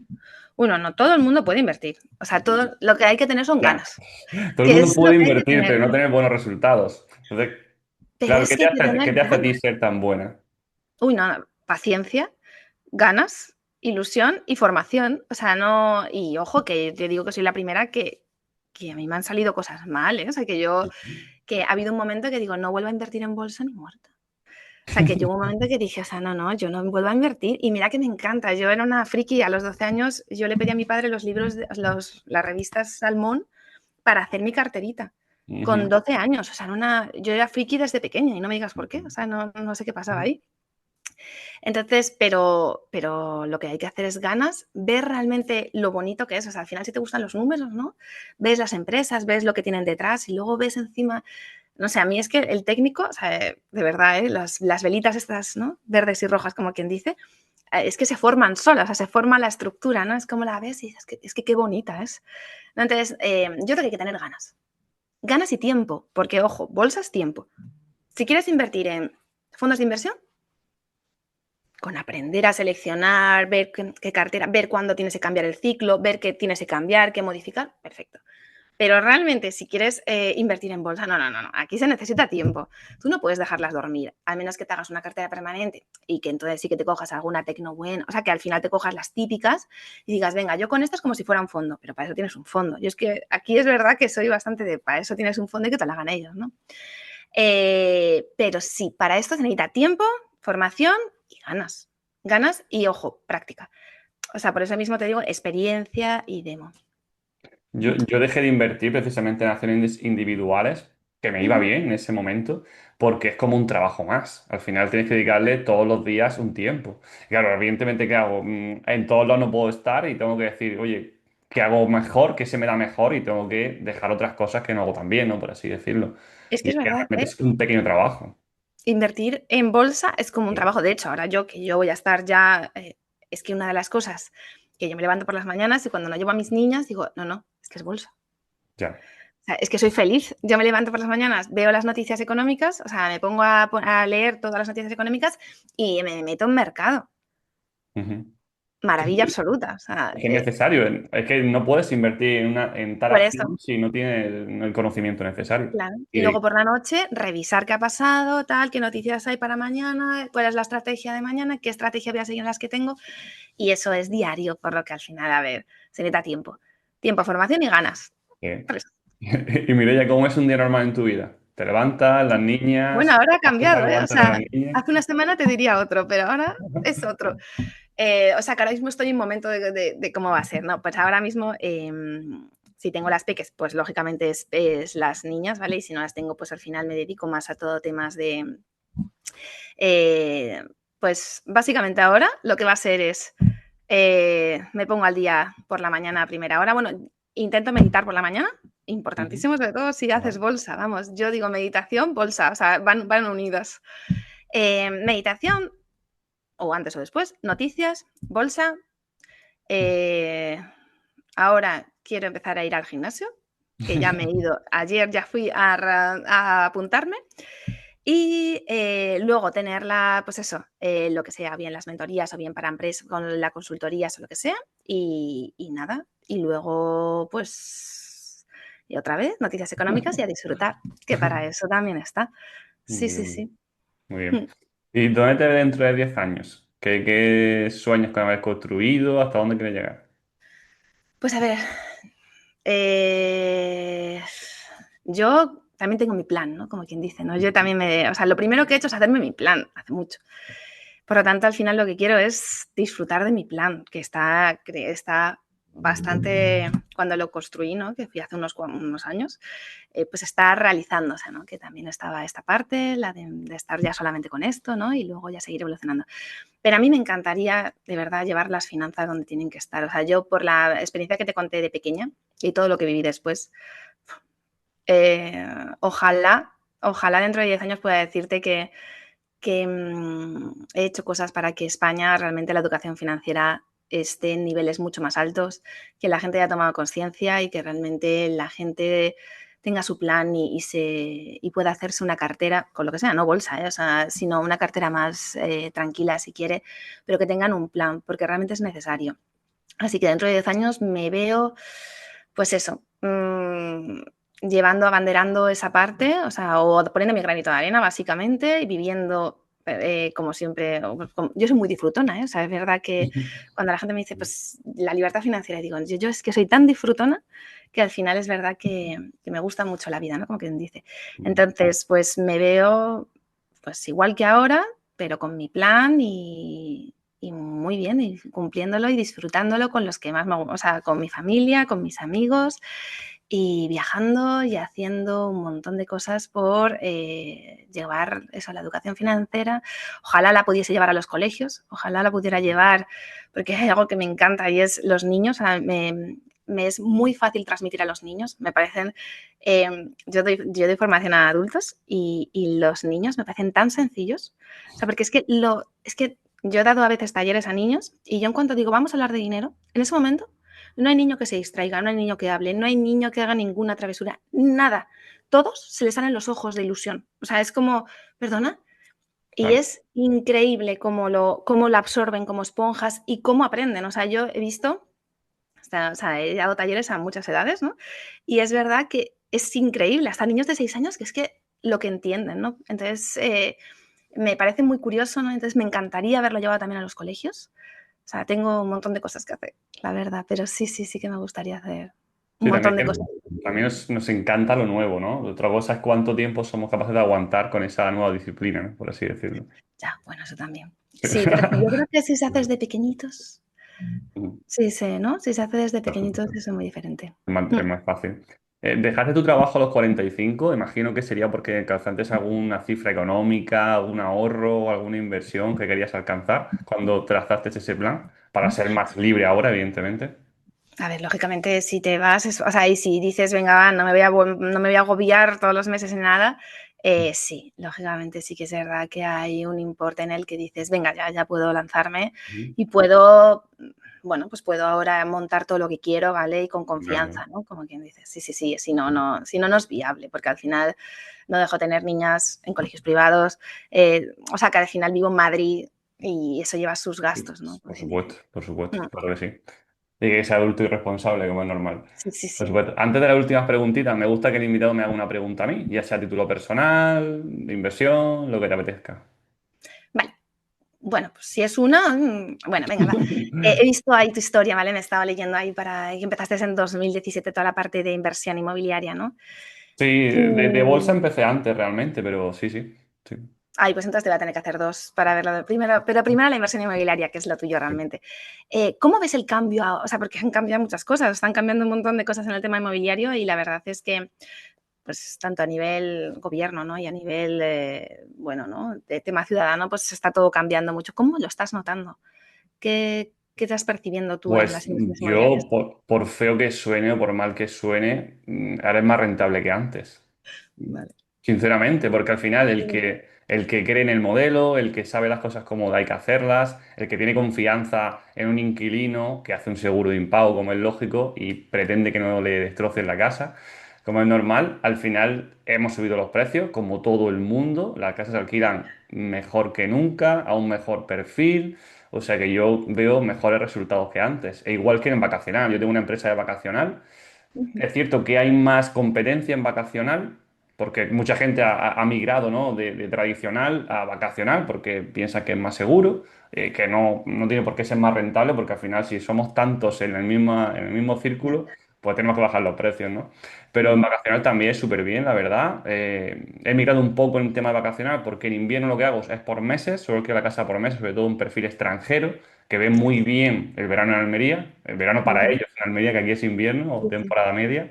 Bueno, no todo el mundo puede invertir. O sea, todo lo que hay que tener son Ya, ganas, todo el que mundo es lo puede que hay que invertir, tener. pero no tener buenos resultados. Entonces, Pero claro, es ¿qué que te hay que hace, tener qué te hace a ti ganas. ser tan buena? No, paciencia, ganas, ilusión y formación. O sea, no. Y ojo, que te digo que soy la primera que a mí me han salido cosas mal, ¿eh? O sea, que ha habido un momento que digo, no vuelvo a invertir en bolsa ni muerta. O sea, que llegó un momento que dije, o sea, no, yo no vuelvo a invertir. Y mira que me encanta. Yo era una friki a los 12 años. Yo le pedí a mi padre los libros, las revistas Salmón para hacer mi carterita. Con Ujú. 12 años. O sea, yo era friki desde pequeña y no me digas por qué. O sea, no sé qué pasaba ahí. Entonces, pero lo que hay que hacer es ganas, ver realmente lo bonito que es. O sea, al final, si te gustan los números, ¿no? Ves las empresas, ves lo que tienen detrás y luego ves encima no sé, a mí es que el técnico, o sea, de verdad, las velitas estas, ¿no? Verdes y rojas, como quien dice, es que se forman solas, o sea, se forma la estructura, ¿no? Es como la ves y dices, es que qué bonita es. ¿No? Entonces, yo creo que hay que tener ganas. Ganas y tiempo, porque, ojo, bolsas, tiempo. Si quieres invertir en fondos de inversión, con aprender a seleccionar, ver qué cartera, ver cuándo tienes que cambiar el ciclo, ver qué tienes que cambiar, qué modificar, perfecto. Pero realmente, si quieres invertir en bolsa, no. Aquí se necesita tiempo. Tú no puedes dejarlas dormir, al menos que te hagas una cartera permanente y que entonces sí que te cojas alguna tecno buena. O sea, que al final te cojas las típicas y digas, venga, yo con estas como si fuera un fondo, pero para eso tienes un fondo. Yo es que aquí es verdad que soy bastante de, para eso tienes un fondo y que te lo hagan ellos, ¿no? Pero sí, para esto se necesita tiempo, formación y ganas. Ganas y, ojo, práctica. O sea, por eso mismo te digo experiencia y demo. Yo dejé de invertir precisamente en acciones individuales, que me iba Ujú. bien en ese momento, porque es como un trabajo más. Al final tienes que dedicarle todos los días un tiempo. Y claro, evidentemente, ¿qué hago? En todos lados no puedo estar y tengo que decir, oye, ¿qué hago mejor? ¿Qué se me da mejor? Y tengo que dejar otras cosas que no hago tan bien, ¿no? Por así decirlo. Es que Y es es que verdad, realmente ¿eh? es un pequeño trabajo. Invertir en bolsa es como un Sí. trabajo. De hecho, ahora yo que yo voy a estar ya, es que una de las cosas que yo me levanto por las mañanas y cuando no llevo a mis niñas digo, no, es que es bolsa. Ya. O sea, es que soy feliz. Yo me levanto por las mañanas, veo las noticias económicas, o sea, me pongo a leer todas las noticias económicas y me meto en mercado. Ujú. Maravilla absoluta. O sea, Es que es necesario. Es que no puedes invertir en tal por eso. acción si no tienes el conocimiento necesario. Claro. Y Y luego por la noche revisar qué ha pasado, tal, qué noticias hay para mañana, cuál es la estrategia de mañana, qué estrategia voy a seguir en las que tengo. Y eso es diario, por lo que al final, a ver, se necesita tiempo. Tiempo, formación y ganas. Bien. 3. Y Mireia, ¿cómo es un día normal en tu vida? ¿Te levantas, las Bueno, niñas, ahora ha haces cambiado, algo ¿eh? O antes de las sea, niñas? hace una semana te diría otro, pero ahora es otro. O sea, que ahora mismo estoy en un momento de cómo va a ser, ¿no? Pues ahora mismo, si tengo las peques, pues lógicamente es las niñas, ¿vale? Y si no las tengo, pues al final me dedico más a todo temas de... pues básicamente ahora lo que va a ser es, me pongo al día por la mañana a primera hora. Bueno, intento meditar por la mañana, Ujú. importantísimo, sobre todo si haces Vale. bolsa, vamos, yo digo meditación, bolsa, o sea, van unidas. Meditación, o antes o después, noticias, bolsa. eh, Ahora quiero empezar a ir al gimnasio, que ya me he ido, ayer ya fui a apuntarme. Y luego tenerla, pues eso, lo que sea, bien las mentorías o bien para empresas con la consultoría o lo que sea. Y nada, y luego pues, y otra vez, noticias económicas y a disfrutar, que para eso también está. Sí, Muy sí, bien, sí. muy bien. Mm. ¿Y dónde te ves dentro de 10 años? ¿Qué sueños que haber construido? ¿Hasta dónde quieres llegar? Pues a ver, eh, yo también tengo mi plan, ¿no? Como quien dice, ¿no? Yo también o sea, lo primero que he hecho es hacerme mi plan, hace mucho. Por lo tanto, al final lo que quiero es disfrutar de mi plan, que está bastante, cuando lo construí, ¿no? Que fui hace unos años, pues está realizándose, ¿no? Que también estaba esta parte, la de estar ya solamente con esto, ¿no? Y luego ya seguir evolucionando. Pero a mí me encantaría, de verdad, llevar las finanzas donde tienen que estar. O sea, yo por la experiencia que te conté de pequeña y todo lo que viví después, eh, ojalá dentro de 10 años pueda decirte que he hecho cosas para que España realmente la educación financiera esté en niveles mucho más altos, que la gente haya tomado conciencia y que realmente la gente tenga su plan y pueda hacerse una cartera, con lo que sea, no bolsa, o sea, sino una cartera más tranquila si quiere, pero que tengan un plan, porque realmente es necesario. Así que dentro de 10 años me veo, pues eso, llevando, abanderando esa parte, o sea, o poniendo mi granito de arena, básicamente, y viviendo como siempre. Yo soy muy disfrutona, ¿eh? O sea, es verdad que cuando la gente me dice, pues, la libertad financiera, digo, yo es que soy tan disfrutona que al final es verdad que me gusta mucho la vida, ¿no? Como quien dice. Entonces, pues me veo, pues, igual que ahora, pero con mi plan y muy bien, y cumpliéndolo y disfrutándolo con los que más me gustan, o sea, con mi familia, con mis amigos y viajando y haciendo un montón de cosas por llevar eso a la educación financiera. Ojalá la pudiese llevar a los colegios, ojalá la pudiera llevar, porque hay algo que me encanta y es los niños. O sea, me es muy fácil transmitir a los niños, me parecen, yo doy formación a adultos y los niños me parecen tan sencillos, o sea, porque es que yo he dado a veces talleres a niños y yo en cuanto digo, vamos a hablar de dinero, en ese momento no hay niño que se distraiga, no hay niño que hable, no hay niño que haga ninguna travesura, nada. Todos se les salen los ojos de ilusión. O sea, es como, perdona, y Claro. es increíble cómo lo absorben como esponjas y cómo aprenden. O sea, yo he visto, o sea, he dado talleres a muchas edades, ¿no? Y es verdad que es increíble, hasta niños de 6 años, que es que lo que entienden, ¿no? Entonces, me parece muy curioso, ¿no? Entonces, me encantaría haberlo llevado también a los colegios. O sea, tengo un montón de cosas que hacer, la verdad, pero sí, sí, sí que me gustaría hacer un Sí, también, montón de cosas. también nos encanta lo nuevo, ¿no? Otra cosa es cuánto tiempo somos capaces de aguantar con esa nueva disciplina, ¿no? Por así decirlo. Ya, bueno, eso también. Sí, pero yo creo que si se hace desde pequeñitos, sí, sí, ¿no? Si se hace desde Por pequeñitos, supuesto. eso es muy diferente. Es más fácil. ¿Dejaste tu trabajo a los 45? Imagino que sería porque alcanzaste alguna cifra económica, algún ahorro o alguna inversión que querías alcanzar cuando trazaste ese plan para ser más libre ahora, evidentemente. A ver, lógicamente, si te vas, o sea, y si dices, venga, va, no me voy a agobiar todos los meses en nada, sí, lógicamente sí que es verdad que hay un importe en el que dices, venga, ya puedo lanzarme Ujú. y puedo, bueno, pues puedo ahora montar todo lo que quiero, ¿vale? Y con Claro. confianza, ¿no? Como quien dice, sí, sí, sí, si no es viable, porque al final no dejo tener niñas en colegios privados, o sea, que al final vivo en Madrid y eso lleva sus gastos, ¿no? Por supuesto, Mm, claro que sí. Y que sea adulto y responsable, como es normal. sí, sí, Por sí. supuesto. Antes de las últimas preguntitas, me gusta que el invitado me haga una pregunta a mí, ya sea a título personal, de inversión, lo que te apetezca. Vale. Bueno, pues si es una, bueno, venga, va. He visto ahí tu historia, ¿vale? Me he estado leyendo ahí para que empezaste en 2017 toda la parte de inversión inmobiliaria, ¿no? Sí, de bolsa Y, empecé antes realmente, pero sí, sí. Sí. ay, pues entonces te voy a tener que hacer dos para verlo de primero, pero primero la inversión inmobiliaria, que es lo tuyo realmente. ¿Cómo ves el cambio? O sea, porque han cambiado muchas cosas, están cambiando un montón de cosas en el tema inmobiliario y la verdad es que, pues tanto a nivel gobierno, ¿no? Y a nivel, bueno, ¿no? De tema ciudadano, pues está todo cambiando mucho. ¿Cómo lo estás notando? ¿Qué estás percibiendo tú en Pues las inversiones yo, inmobiliarias? por feo que suene o por mal que suene, ahora es más rentable que antes. Vale. Sinceramente, porque al final el que cree en el modelo, el que sabe las cosas como hay que hacerlas, el que tiene confianza en un inquilino que hace un seguro de impago como es lógico y pretende que no le destrocen la casa, como es normal, al final hemos subido los precios, como todo el mundo, las casas se alquilan mejor que nunca, a un mejor perfil, o sea que yo veo mejores resultados que antes, e igual que en vacacional, yo tengo una empresa de vacacional. Ujú, Es cierto que hay más competencia en vacacional, porque mucha gente ha migrado, ¿no? de tradicional a vacacional, porque piensa que es más seguro, que no tiene por qué ser más rentable, porque al final si somos tantos en el mismo ya, círculo, pues tenemos que bajar los precios, ¿no? Pero en ujú, vacacional también es súper bien, la verdad. He migrado un poco en el tema de vacacional, porque en invierno lo que hago es por meses, solo que la casa por meses, sobre todo un perfil extranjero, que ve muy bien el verano en Almería, el verano para ujú, ellos en Almería, que aquí es invierno o sí, sí, temporada media.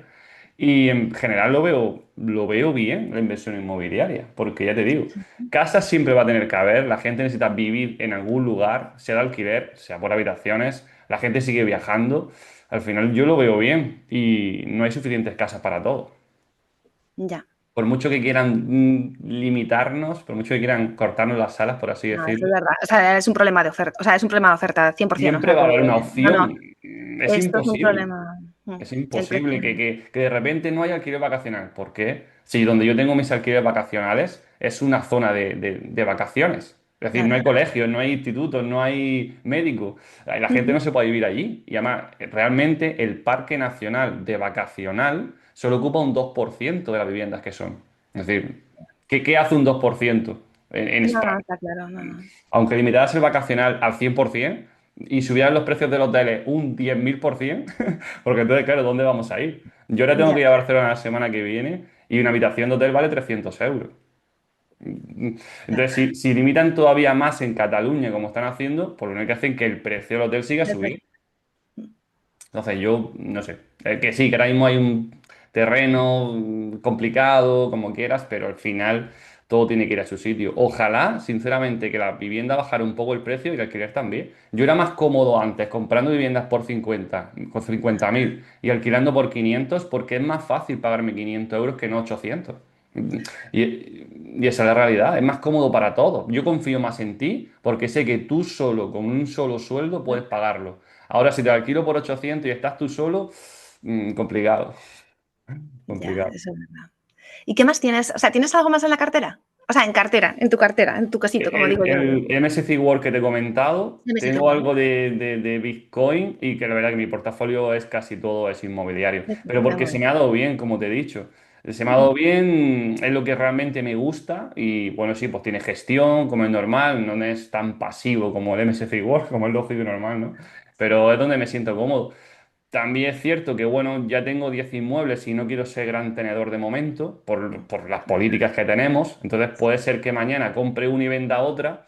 Y en general lo veo bien la inversión inmobiliaria, porque ya te digo, casas siempre va a tener que haber, la gente necesita vivir en algún lugar, sea de alquiler, sea por habitaciones, la gente sigue viajando, al final yo lo veo bien y no hay suficientes casas para todo. ya. Por mucho que quieran limitarnos, por mucho que quieran cortarnos las salas, por así No, eso decirlo, es verdad. O sea, es un problema de oferta. O sea, es un problema de oferta 100%. O siempre sea, va a que haber una no, no, opción. Es esto es un imposible. problema. Es El precio. imposible que de repente no haya alquiler vacacional. ¿Por qué? Si donde yo tengo mis alquileres vacacionales es una zona de vacaciones. Es decir, no Claro. hay colegios, no hay institutos, no hay médicos. La gente no Ujú, se puede vivir allí. Y además, realmente el Parque Nacional de Vacacional solo ocupa un 2% de las viviendas que son. Es decir, ¿qué hace un 2% en no, España? está claro, no, no. Aunque limitaras el vacacional al 100% y subieran los precios de los hoteles un 10.000%, porque entonces, claro, ¿dónde vamos a ir? Yo ahora tengo Ya, que ir a Barcelona la semana que viene y una habitación de hotel vale 300 euros. claro. Entonces, si limitan todavía más en Cataluña, como están haciendo, por lo único que hacen que el precio del hotel siga subiendo. Entonces, yo no sé. Que sí, que ahora mismo hay un terreno complicado, como quieras, pero al final todo tiene que ir a su sitio. Ojalá, sinceramente, que la vivienda bajara un poco el precio y el alquiler también. Yo era más cómodo antes comprando viviendas por 50, con 50.000 y alquilando por 500 porque es más fácil pagarme 500 euros que no 800. Y esa es la realidad, es más cómodo para todos. Yo confío más en ti porque sé que tú solo, con un solo sueldo, puedes pagarlo. Ahora, si te alquilo por 800 y estás tú solo, complicado, Ya, complicado. eso es verdad. ¿Y qué más tienes? O sea, ¿tienes algo más en la cartera? O sea, en cartera, en tu cartera, en tu cosito, como El, digo yo. el MSCI World que te he comentado, MSC tengo World. algo de Bitcoin y que la verdad que mi portafolio es casi todo es inmobiliario. Pero Está porque muy se bien. me ha dado bien, como te he dicho. Se me ha dado Ujú. bien, es lo que realmente me gusta y bueno, sí, pues tiene gestión, como es normal, no es tan pasivo como el MSCI World, como es lógico y normal, ¿no? Pero es donde me siento cómodo. También es cierto que, bueno, ya tengo 10 inmuebles y no quiero ser gran tenedor de momento por las políticas que tenemos. Entonces puede ser que mañana compre una y venda otra,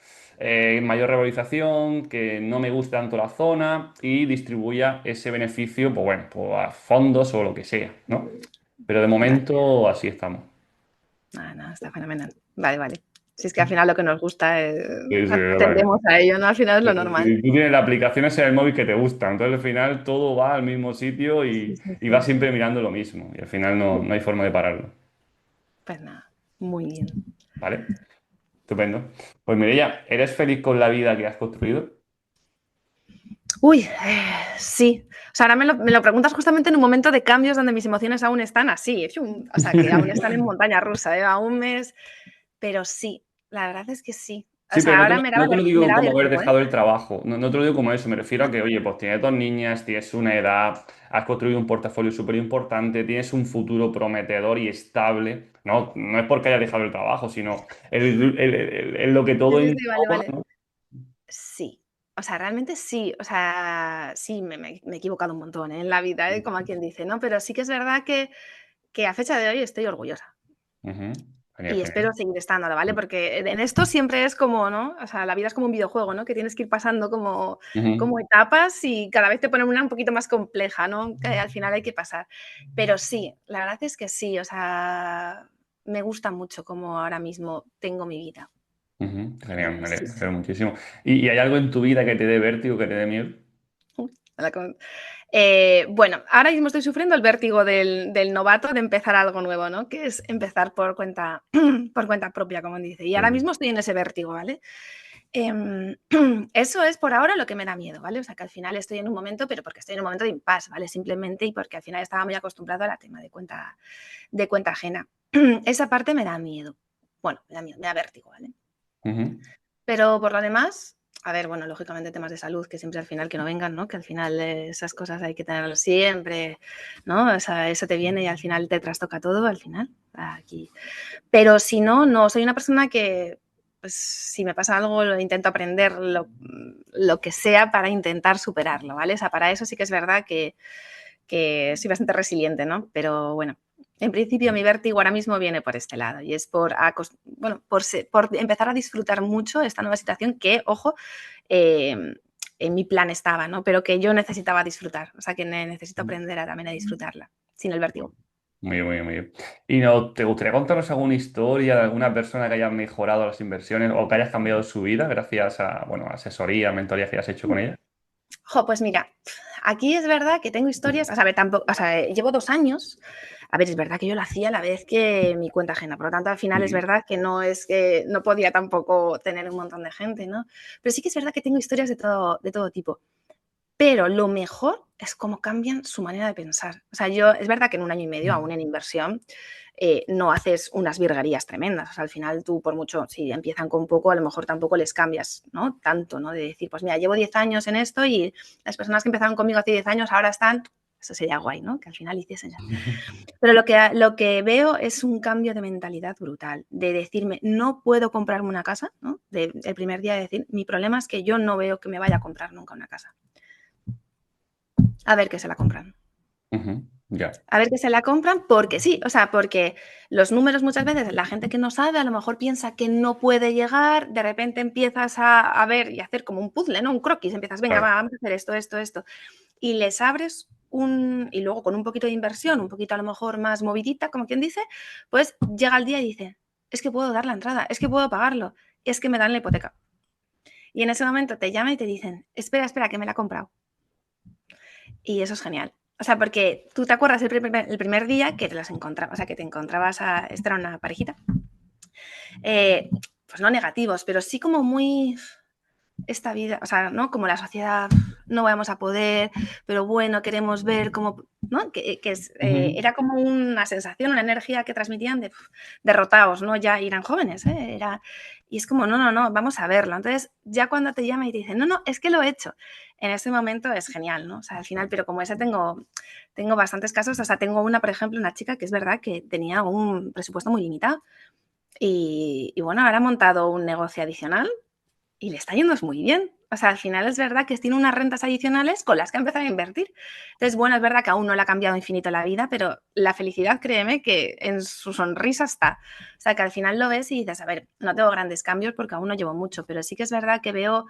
mayor revalorización, que no me guste tanto la zona y distribuya ese beneficio, pues bueno, pues a fondos o lo que sea, ¿no? Pero de Vale. momento así estamos. Ah, no, está fenomenal. Vale, vale. Si es que al final lo que nos gusta Sí, sí, vale. tendemos a ello, ¿no? Al final es lo normal. Y tú tienes las aplicaciones en el móvil que te gustan, entonces al final todo va al mismo sitio Sí, y, sí, y vas sí. siempre mirando lo mismo y al final no hay forma de pararlo. Pues nada, muy bien. ¿Vale? Estupendo. Pues Mireia, ¿eres feliz con la vida que has construido? Uy, sí. O sea, ahora me lo preguntas justamente en un momento de cambios donde mis emociones aún están así. ¡Fium! O sea, que aún están en montaña rusa, ¿eh? Aún mes. Pero sí, la verdad es que sí. O Sí, pero sea, no te, ahora lo no te lo me digo daba como haber vértigo, ¿eh? dejado el trabajo, no te lo digo como eso, me refiero a Vale. que, oye, pues tienes dos niñas, tienes una edad, has construido un portafolio súper importante, tienes un futuro prometedor y estable, no es porque hayas dejado el trabajo, sino lo que Sí, todo sí, sí, vale, engloba, vale. ¿no? Sí. O sea, realmente sí. O sea, sí, me he equivocado un montón, ¿eh? En la vida, ¿eh? Como a quien dice, ¿no? Pero sí que es verdad que a fecha de hoy estoy orgullosa. Ujú. Genial, Y espero genial. seguir estándolo, ¿vale? Porque en esto siempre es como, ¿no? O sea, la vida es como un videojuego, ¿no? Que tienes que ir pasando como Ujú. etapas y cada vez te ponen una un poquito más compleja, ¿no? Que al final hay que pasar. Pero sí, la verdad es que sí, o sea, me gusta mucho cómo ahora mismo tengo mi vida. Ujú. Genial, me Sí, alegro muchísimo. ¿Y hay algo en tu vida que te dé vértigo, que te dé miedo? Hola, bueno, ahora mismo estoy sufriendo el vértigo del novato de empezar algo nuevo, ¿no? Que es empezar por cuenta, por cuenta propia, como dice. Y ahora Ujú. mismo estoy en ese vértigo, ¿vale? Em, Eso es por ahora lo que me da miedo, ¿vale? O sea, que al final estoy en un momento, pero porque estoy en un momento de impasse, ¿vale? Simplemente y porque al final estaba muy acostumbrado al tema de cuenta ajena. Esa parte me da miedo. Bueno, me da miedo, me da vértigo, ¿vale? Ujú. Pero por lo demás, a ver, bueno, lógicamente temas de salud, que siempre al final que no vengan, ¿no? Que al final esas cosas hay que tenerlas siempre, ¿no? O sea, eso te viene y al final te trastoca todo, al final, aquí. Pero si no, no, soy una persona que, pues, si me pasa algo, lo intento aprender lo que sea para intentar superarlo, ¿vale? O sea, para eso sí que es verdad que soy bastante resiliente, ¿no? Pero bueno, en principio mi vértigo ahora mismo viene por este lado y es bueno, por empezar a disfrutar mucho esta nueva situación que, ojo, en mi plan estaba, ¿no? Pero que yo necesitaba disfrutar, o sea, que necesito aprender también a disfrutarla sin el vértigo. Muy bien, muy bien, muy bien. ¿Y no, te gustaría contarnos alguna historia de alguna persona que haya mejorado las inversiones o que hayas cambiado su vida gracias a, bueno, asesoría, mentorías que hayas hecho con ella? Jo, pues mira, aquí es verdad que tengo historias, a saber, tampoco, o sea, llevo 2 años. A ver, es verdad que yo lo hacía a la vez que mi cuenta ajena, por lo tanto, al final es Ujú. verdad que no es que no podía tampoco tener un montón de gente, ¿no? Pero sí que es verdad que tengo historias de todo tipo. Pero lo mejor es cómo cambian su manera de pensar. O sea, yo es verdad que en 1 año y medio, aún en inversión, no haces unas virguerías tremendas. O sea, al final tú, por mucho, si empiezan con poco, a lo mejor tampoco les cambias, ¿no? Tanto, ¿no? De decir, pues mira, llevo 10 años en esto y las personas que empezaron conmigo hace 10 años ahora están, eso sería guay, ¿no? Que al final hiciesen ya. Pero lo que veo es un cambio de mentalidad brutal, de decirme, no puedo comprarme una casa, ¿no? El primer día de decir, mi problema es que yo no veo que me vaya a comprar nunca una casa. A ver qué se la compran. Ujú. Ya. A ver que se la compran porque sí, o sea, porque los números muchas veces, la gente que no sabe a lo mejor piensa que no puede llegar, de repente empiezas a ver y a hacer como un puzzle, ¿no? Un croquis, empiezas, venga, Claro. va, vamos a hacer esto, esto, esto. Y les abres y luego con un poquito de inversión, un poquito a lo mejor más movidita, como quien dice, pues llega el día y dice, es que puedo dar la entrada, es que puedo pagarlo, es que me dan la hipoteca. Y en ese momento te llaman y te dicen, espera, espera, que me la he comprado. Y eso es genial. O sea, porque tú te acuerdas el primer día que te las encontrabas, o sea, que te encontrabas esta era una parejita, pues no negativos, pero sí como muy esta vida, o sea, ¿no? Como la sociedad, no vamos a poder, pero bueno, queremos ver cómo, ¿no? Ujú. Era como una sensación, una energía que transmitían de derrotados, ¿no? Ya eran jóvenes, ¿eh? Y es como, no, no, no, vamos a verlo. Entonces, ya cuando te llama y te dicen, no, no, es que lo he hecho, en ese momento es genial, ¿no? O sea, al final, pero como ese tengo bastantes casos, o sea, tengo una, por ejemplo, una chica que es verdad que tenía un presupuesto muy limitado y bueno, ahora ha montado un negocio adicional y le está yendo muy bien. O sea, al final es verdad que tiene unas rentas adicionales con las que ha empezado a invertir. Entonces, bueno, es verdad que aún no le ha cambiado infinito la vida, pero la felicidad, créeme, que en su sonrisa está. O sea, que al final lo ves y dices, a ver, no tengo grandes cambios porque aún no llevo mucho, pero sí que es verdad que veo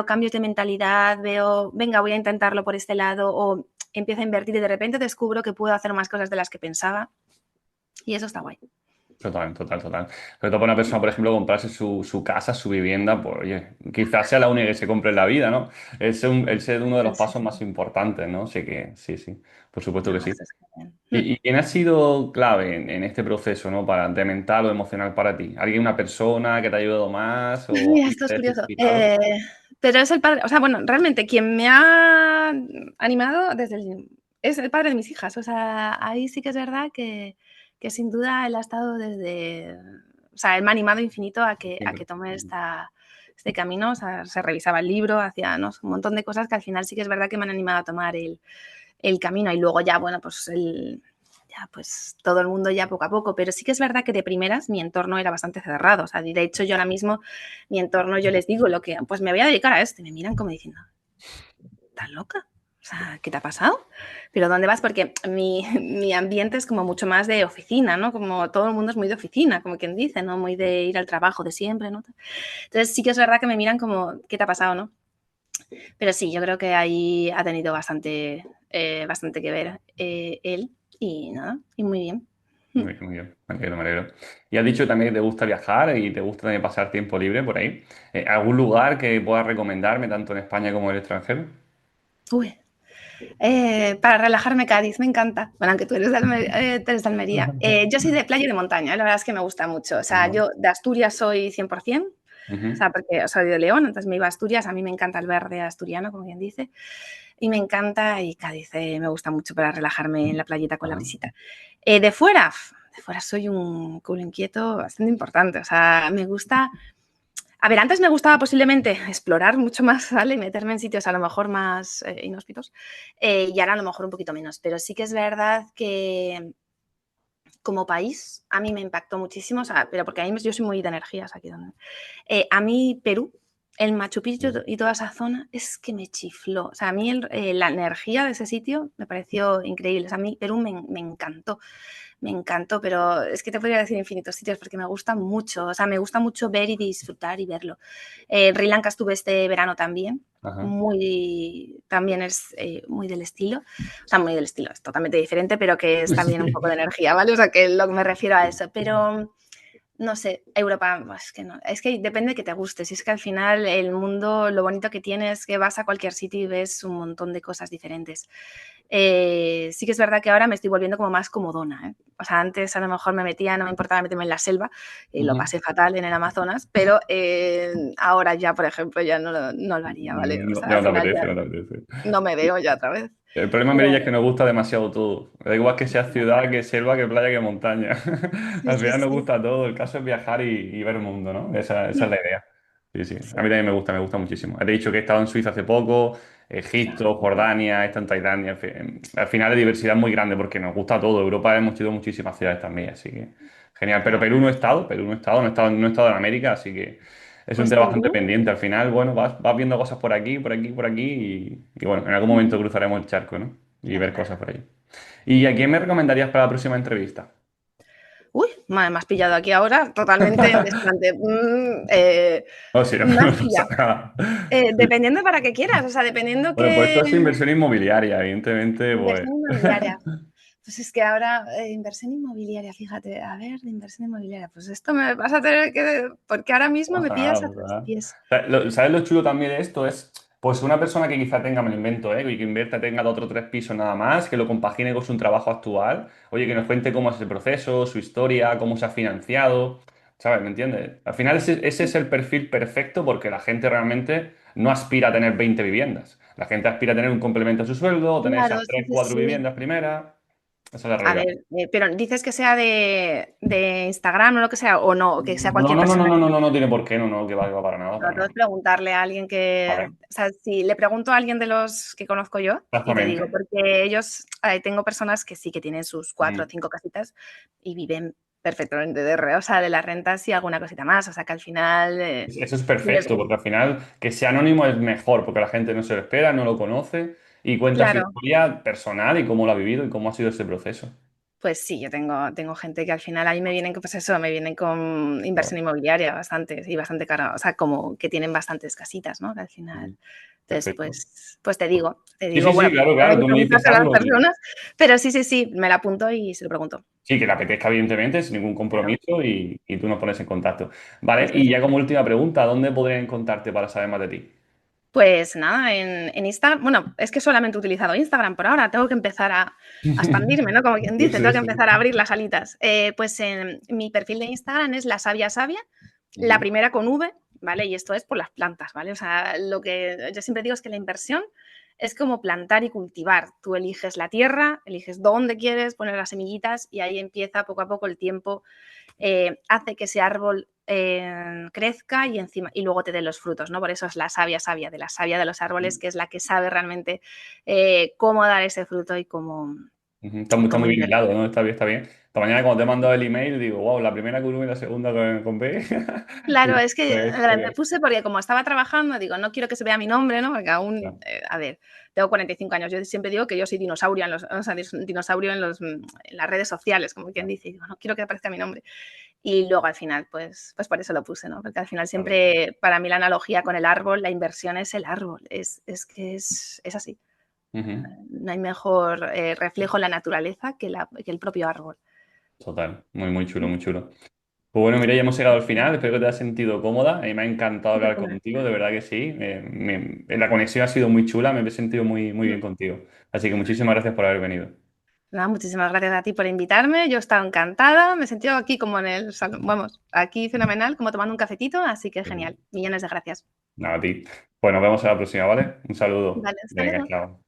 cambios de mentalidad, veo, venga, voy a intentarlo por este lado o empiezo a invertir y de repente descubro que puedo hacer más cosas de las que pensaba y eso está guay. Total, total, total. Sobre todo para una persona, por ejemplo, comprarse su casa, su vivienda, pues oye, quizás sea la única que se compre en la vida, ¿no? Es uno de Sí, los sí, pasos sí. más importantes, ¿no? Así que sí, sí, por supuesto que No, sí. eso es genial. ¿Y quién ha sido clave en este proceso, ¿no? Para, de mental o emocional para ti? ¿Alguien, una persona que te ha ayudado más o Mira, alguien esto que te es hayas curioso. inspirado? Pero es el padre, o sea, bueno, realmente quien me ha animado es el padre de mis hijas. O sea, ahí sí que es verdad que sin duda él ha estado desde, o sea, él me ha animado infinito a que Siempre. tome este camino. O sea, se revisaba el libro, hacía, ¿no? Un montón de cosas que al final sí que es verdad que me han animado a tomar el camino. Y luego ya, bueno, pues ya pues todo el mundo ya poco a poco, pero sí que es verdad que de primeras mi entorno era bastante cerrado, o sea, de hecho yo ahora mismo, mi entorno yo les digo pues me voy a dedicar a esto y me miran como diciendo, ¿estás loca? O sea, ¿qué te ha pasado? ¿Pero dónde vas? Porque mi ambiente es como mucho más de oficina, ¿no? Como todo el mundo es muy de oficina, como quien dice, ¿no? Muy de ir al trabajo de siempre, ¿no? Entonces sí que es verdad que me miran como, ¿qué te ha pasado, no? Pero sí, yo creo que ahí ha tenido bastante que ver él y nada, y muy bien. Muy bien, muy bien. Me alegro, me alegro. Y has dicho también que te gusta viajar y te gusta también pasar tiempo libre por ahí. ¿Algún lugar que puedas recomendarme tanto en España como en el extranjero? Uy, para relajarme Cádiz, me encanta. Bueno, aunque tú eres de Almería. Yo soy de playa y de montaña, la verdad es que me gusta mucho. O sea, Ajá. yo de Asturias soy 100%, o Ujú. sea, porque soy de León, entonces me iba a Asturias, a mí me encanta el verde asturiano, como quien dice, y me encanta, y Cádiz me gusta mucho para relajarme en la playita con la Ajá. brisita. De fuera soy un culo inquieto bastante importante, o sea, me gusta. A ver, antes me gustaba posiblemente explorar mucho más, ¿vale? Y meterme en sitios a lo mejor más inhóspitos. Y ahora a lo mejor un poquito menos. Pero sí que es verdad que como país a mí me impactó muchísimo, o sea, pero porque a mí yo soy muy de energías aquí donde. A mí Perú, el Machu Picchu y toda esa zona es que me chifló. O sea, a mí la energía de ese sitio me pareció increíble. O sea, a mí Perú me encantó. Me encantó, pero es que te podría decir infinitos sitios porque me gusta mucho, o sea, me gusta mucho ver y disfrutar y verlo. En Sri Lanka estuve este verano también, Ajá. también es muy del estilo, o sea, muy del estilo, es totalmente diferente, pero que es también un poco de Sí. energía, ¿vale? O sea, que lo que me refiero a eso, pero no sé, Europa, es que no, es que depende de que te guste, si es que al final el mundo, lo bonito que tiene es que vas a cualquier sitio y ves un montón de cosas diferentes. Sí que es verdad que ahora me estoy volviendo como más comodona, ¿eh? O sea, antes a lo mejor me metía, no me importaba meterme en la selva y lo Ujú. pasé fatal en el Amazonas, pero ahora ya, por ejemplo, ya no lo haría, ¿vale? O No, sea, ya al no te final apetece, ya no te apetece. no me veo ya otra vez. El problema, Pero Mireia, es que nos gusta demasiado todo. Da igual que sea ciudad, que selva, que playa, que montaña. sí, Al sí, final nos sí. gusta todo. El caso es viajar y ver el mundo, ¿no? Esa es la idea. Sí, sí. A Sí, mí también me gusta muchísimo. Te he dicho que he estado en Suiza hace poco, claro. Egipto, Jordania, he estado en Tailandia. En fin, al final la diversidad es muy grande porque nos gusta todo. Europa hemos ido a muchísimas ciudades también, así que genial. Pero Claro. Perú no he estado, no he estado en América, así que es un Pues tema bastante Perú, pendiente. Al final, bueno, vas viendo cosas por aquí, por aquí, por aquí y bueno, en algún momento cruzaremos el charco, ¿no? Y ver claro. cosas por ahí. ¿Y a quién me recomendarías para la próxima entrevista? Uy, me has pillado aquí ahora totalmente en desplante. No, sí, no, Me has no pasa pillado. nada. Dependiendo para qué quieras, o sea, dependiendo Bueno, pues qué esto es inversión inmobiliaria, evidentemente, pues. inversión inmobiliaria. Pues es que ahora, inversión inmobiliaria, fíjate, a ver, de inversión inmobiliaria, pues esto me vas a tener que, porque ahora mismo No me pasa nada, pillas no a pasa nada. traspiés. ¿Sabes lo chulo también de esto? Es, pues una persona que quizá tenga, me lo invento, y que invierta, tenga 2 o 3 pisos nada más, que lo compagine con su trabajo actual, oye, que nos cuente cómo es el proceso, su historia, cómo se ha financiado, ¿sabes? ¿Me entiendes? Al final ese es el perfil perfecto porque la gente realmente no aspira a tener 20 viviendas. La gente aspira a tener un complemento a su sueldo, tener Claro, esas sí, tres sí, cuatro sí. viviendas primeras. Esa es la A realidad. ver, pero dices que sea de Instagram o lo que sea, o no, o que sea No, cualquier no, no, no, persona. no, no, no, no tiene por qué, no, no, que va para nada, No, para todo nada. es preguntarle a alguien que, Vale, o sea, si le pregunto a alguien de los que conozco yo y te digo, exactamente. porque ellos, tengo personas que sí que tienen sus cuatro o Mm. cinco casitas y viven perfectamente o sea, de las rentas y alguna cosita más, o sea, que al final, Eso es si les perfecto, gusta. porque al final que sea anónimo es mejor, porque la gente no se lo espera, no lo conoce y cuenta su Claro, historia personal y cómo lo ha vivido y cómo ha sido ese proceso. pues sí, yo tengo gente que al final ahí me vienen, pues eso, me vienen con Claro. inversión inmobiliaria bastante, y bastante cara, o sea, como que tienen bastantes casitas, ¿no? Que al final. Mm. Entonces, Perfecto. pues te Sí, sí, digo, sí, bueno, claro, hay claro, que tú me dices preguntárselo a las algo que personas, pero sí, sí, sí, me la apunto y se lo pregunto. sí, que le apetezca, evidentemente, sin ningún Claro, compromiso y tú nos pones en contacto. Vale, y ya perfecto. como última pregunta, ¿dónde podrían encontrarte para saber más de ti? Pues nada, en Instagram, bueno, es que solamente he utilizado Instagram por ahora, tengo que empezar a expandirme, ¿no? Como quien Sí, dice, tengo sí, que sí. empezar a abrir las alitas. Pues en mi perfil de Instagram es la sabia sabia, la Ujú. primera con V, ¿vale? Y esto es por las plantas, ¿vale? O sea, lo que yo siempre digo es que la inversión es como plantar y cultivar. Tú eliges la tierra, eliges dónde quieres poner las semillitas y ahí empieza poco a poco el tiempo, hace que ese árbol crezca y encima y luego te dé los frutos, ¿no? Por eso es la sabia sabia, de la sabia de los árboles, que es la que sabe realmente cómo dar ese fruto y cómo. Ujú. Está como muy bien nivel. hilado, ¿no? Está bien, está bien. Esta mañana cuando te he mandado el email digo, wow, la primera con V y la segunda con B. Claro, Y es que pues, me puse porque como estaba trabajando, digo, no quiero que se vea mi nombre, ¿no? Porque aún, no, a ver, tengo 45 años. Yo siempre digo que yo soy dinosaurio o sea, dinosaurio en las redes sociales, como quien no, dice. Digo, no quiero que aparezca mi nombre. Y luego al final, pues por eso lo puse, ¿no? Porque al final claro. siempre, para mí la analogía con el árbol, la inversión es el árbol. Es que es así. Ujú. No hay mejor reflejo en la naturaleza que el propio árbol. Total, muy chulo, muy chulo. Pues bueno, mira, ya hemos llegado al final. Espero que te hayas sentido cómoda. A mí me ha encantado hablar Estupendo. contigo, de verdad que sí. La conexión ha sido muy chula, me he sentido muy bien contigo. Así que muchísimas gracias por haber venido. Nada, muchísimas gracias a ti por invitarme. Yo he estado encantada. Me he sentido aquí como en el salón. Vamos, aquí fenomenal, como tomando un cafetito. Así que genial. Millones de gracias. Nada, a ti. Pues nos vemos en la próxima, ¿vale? Un saludo. Vale, hasta Venga, luego. chao.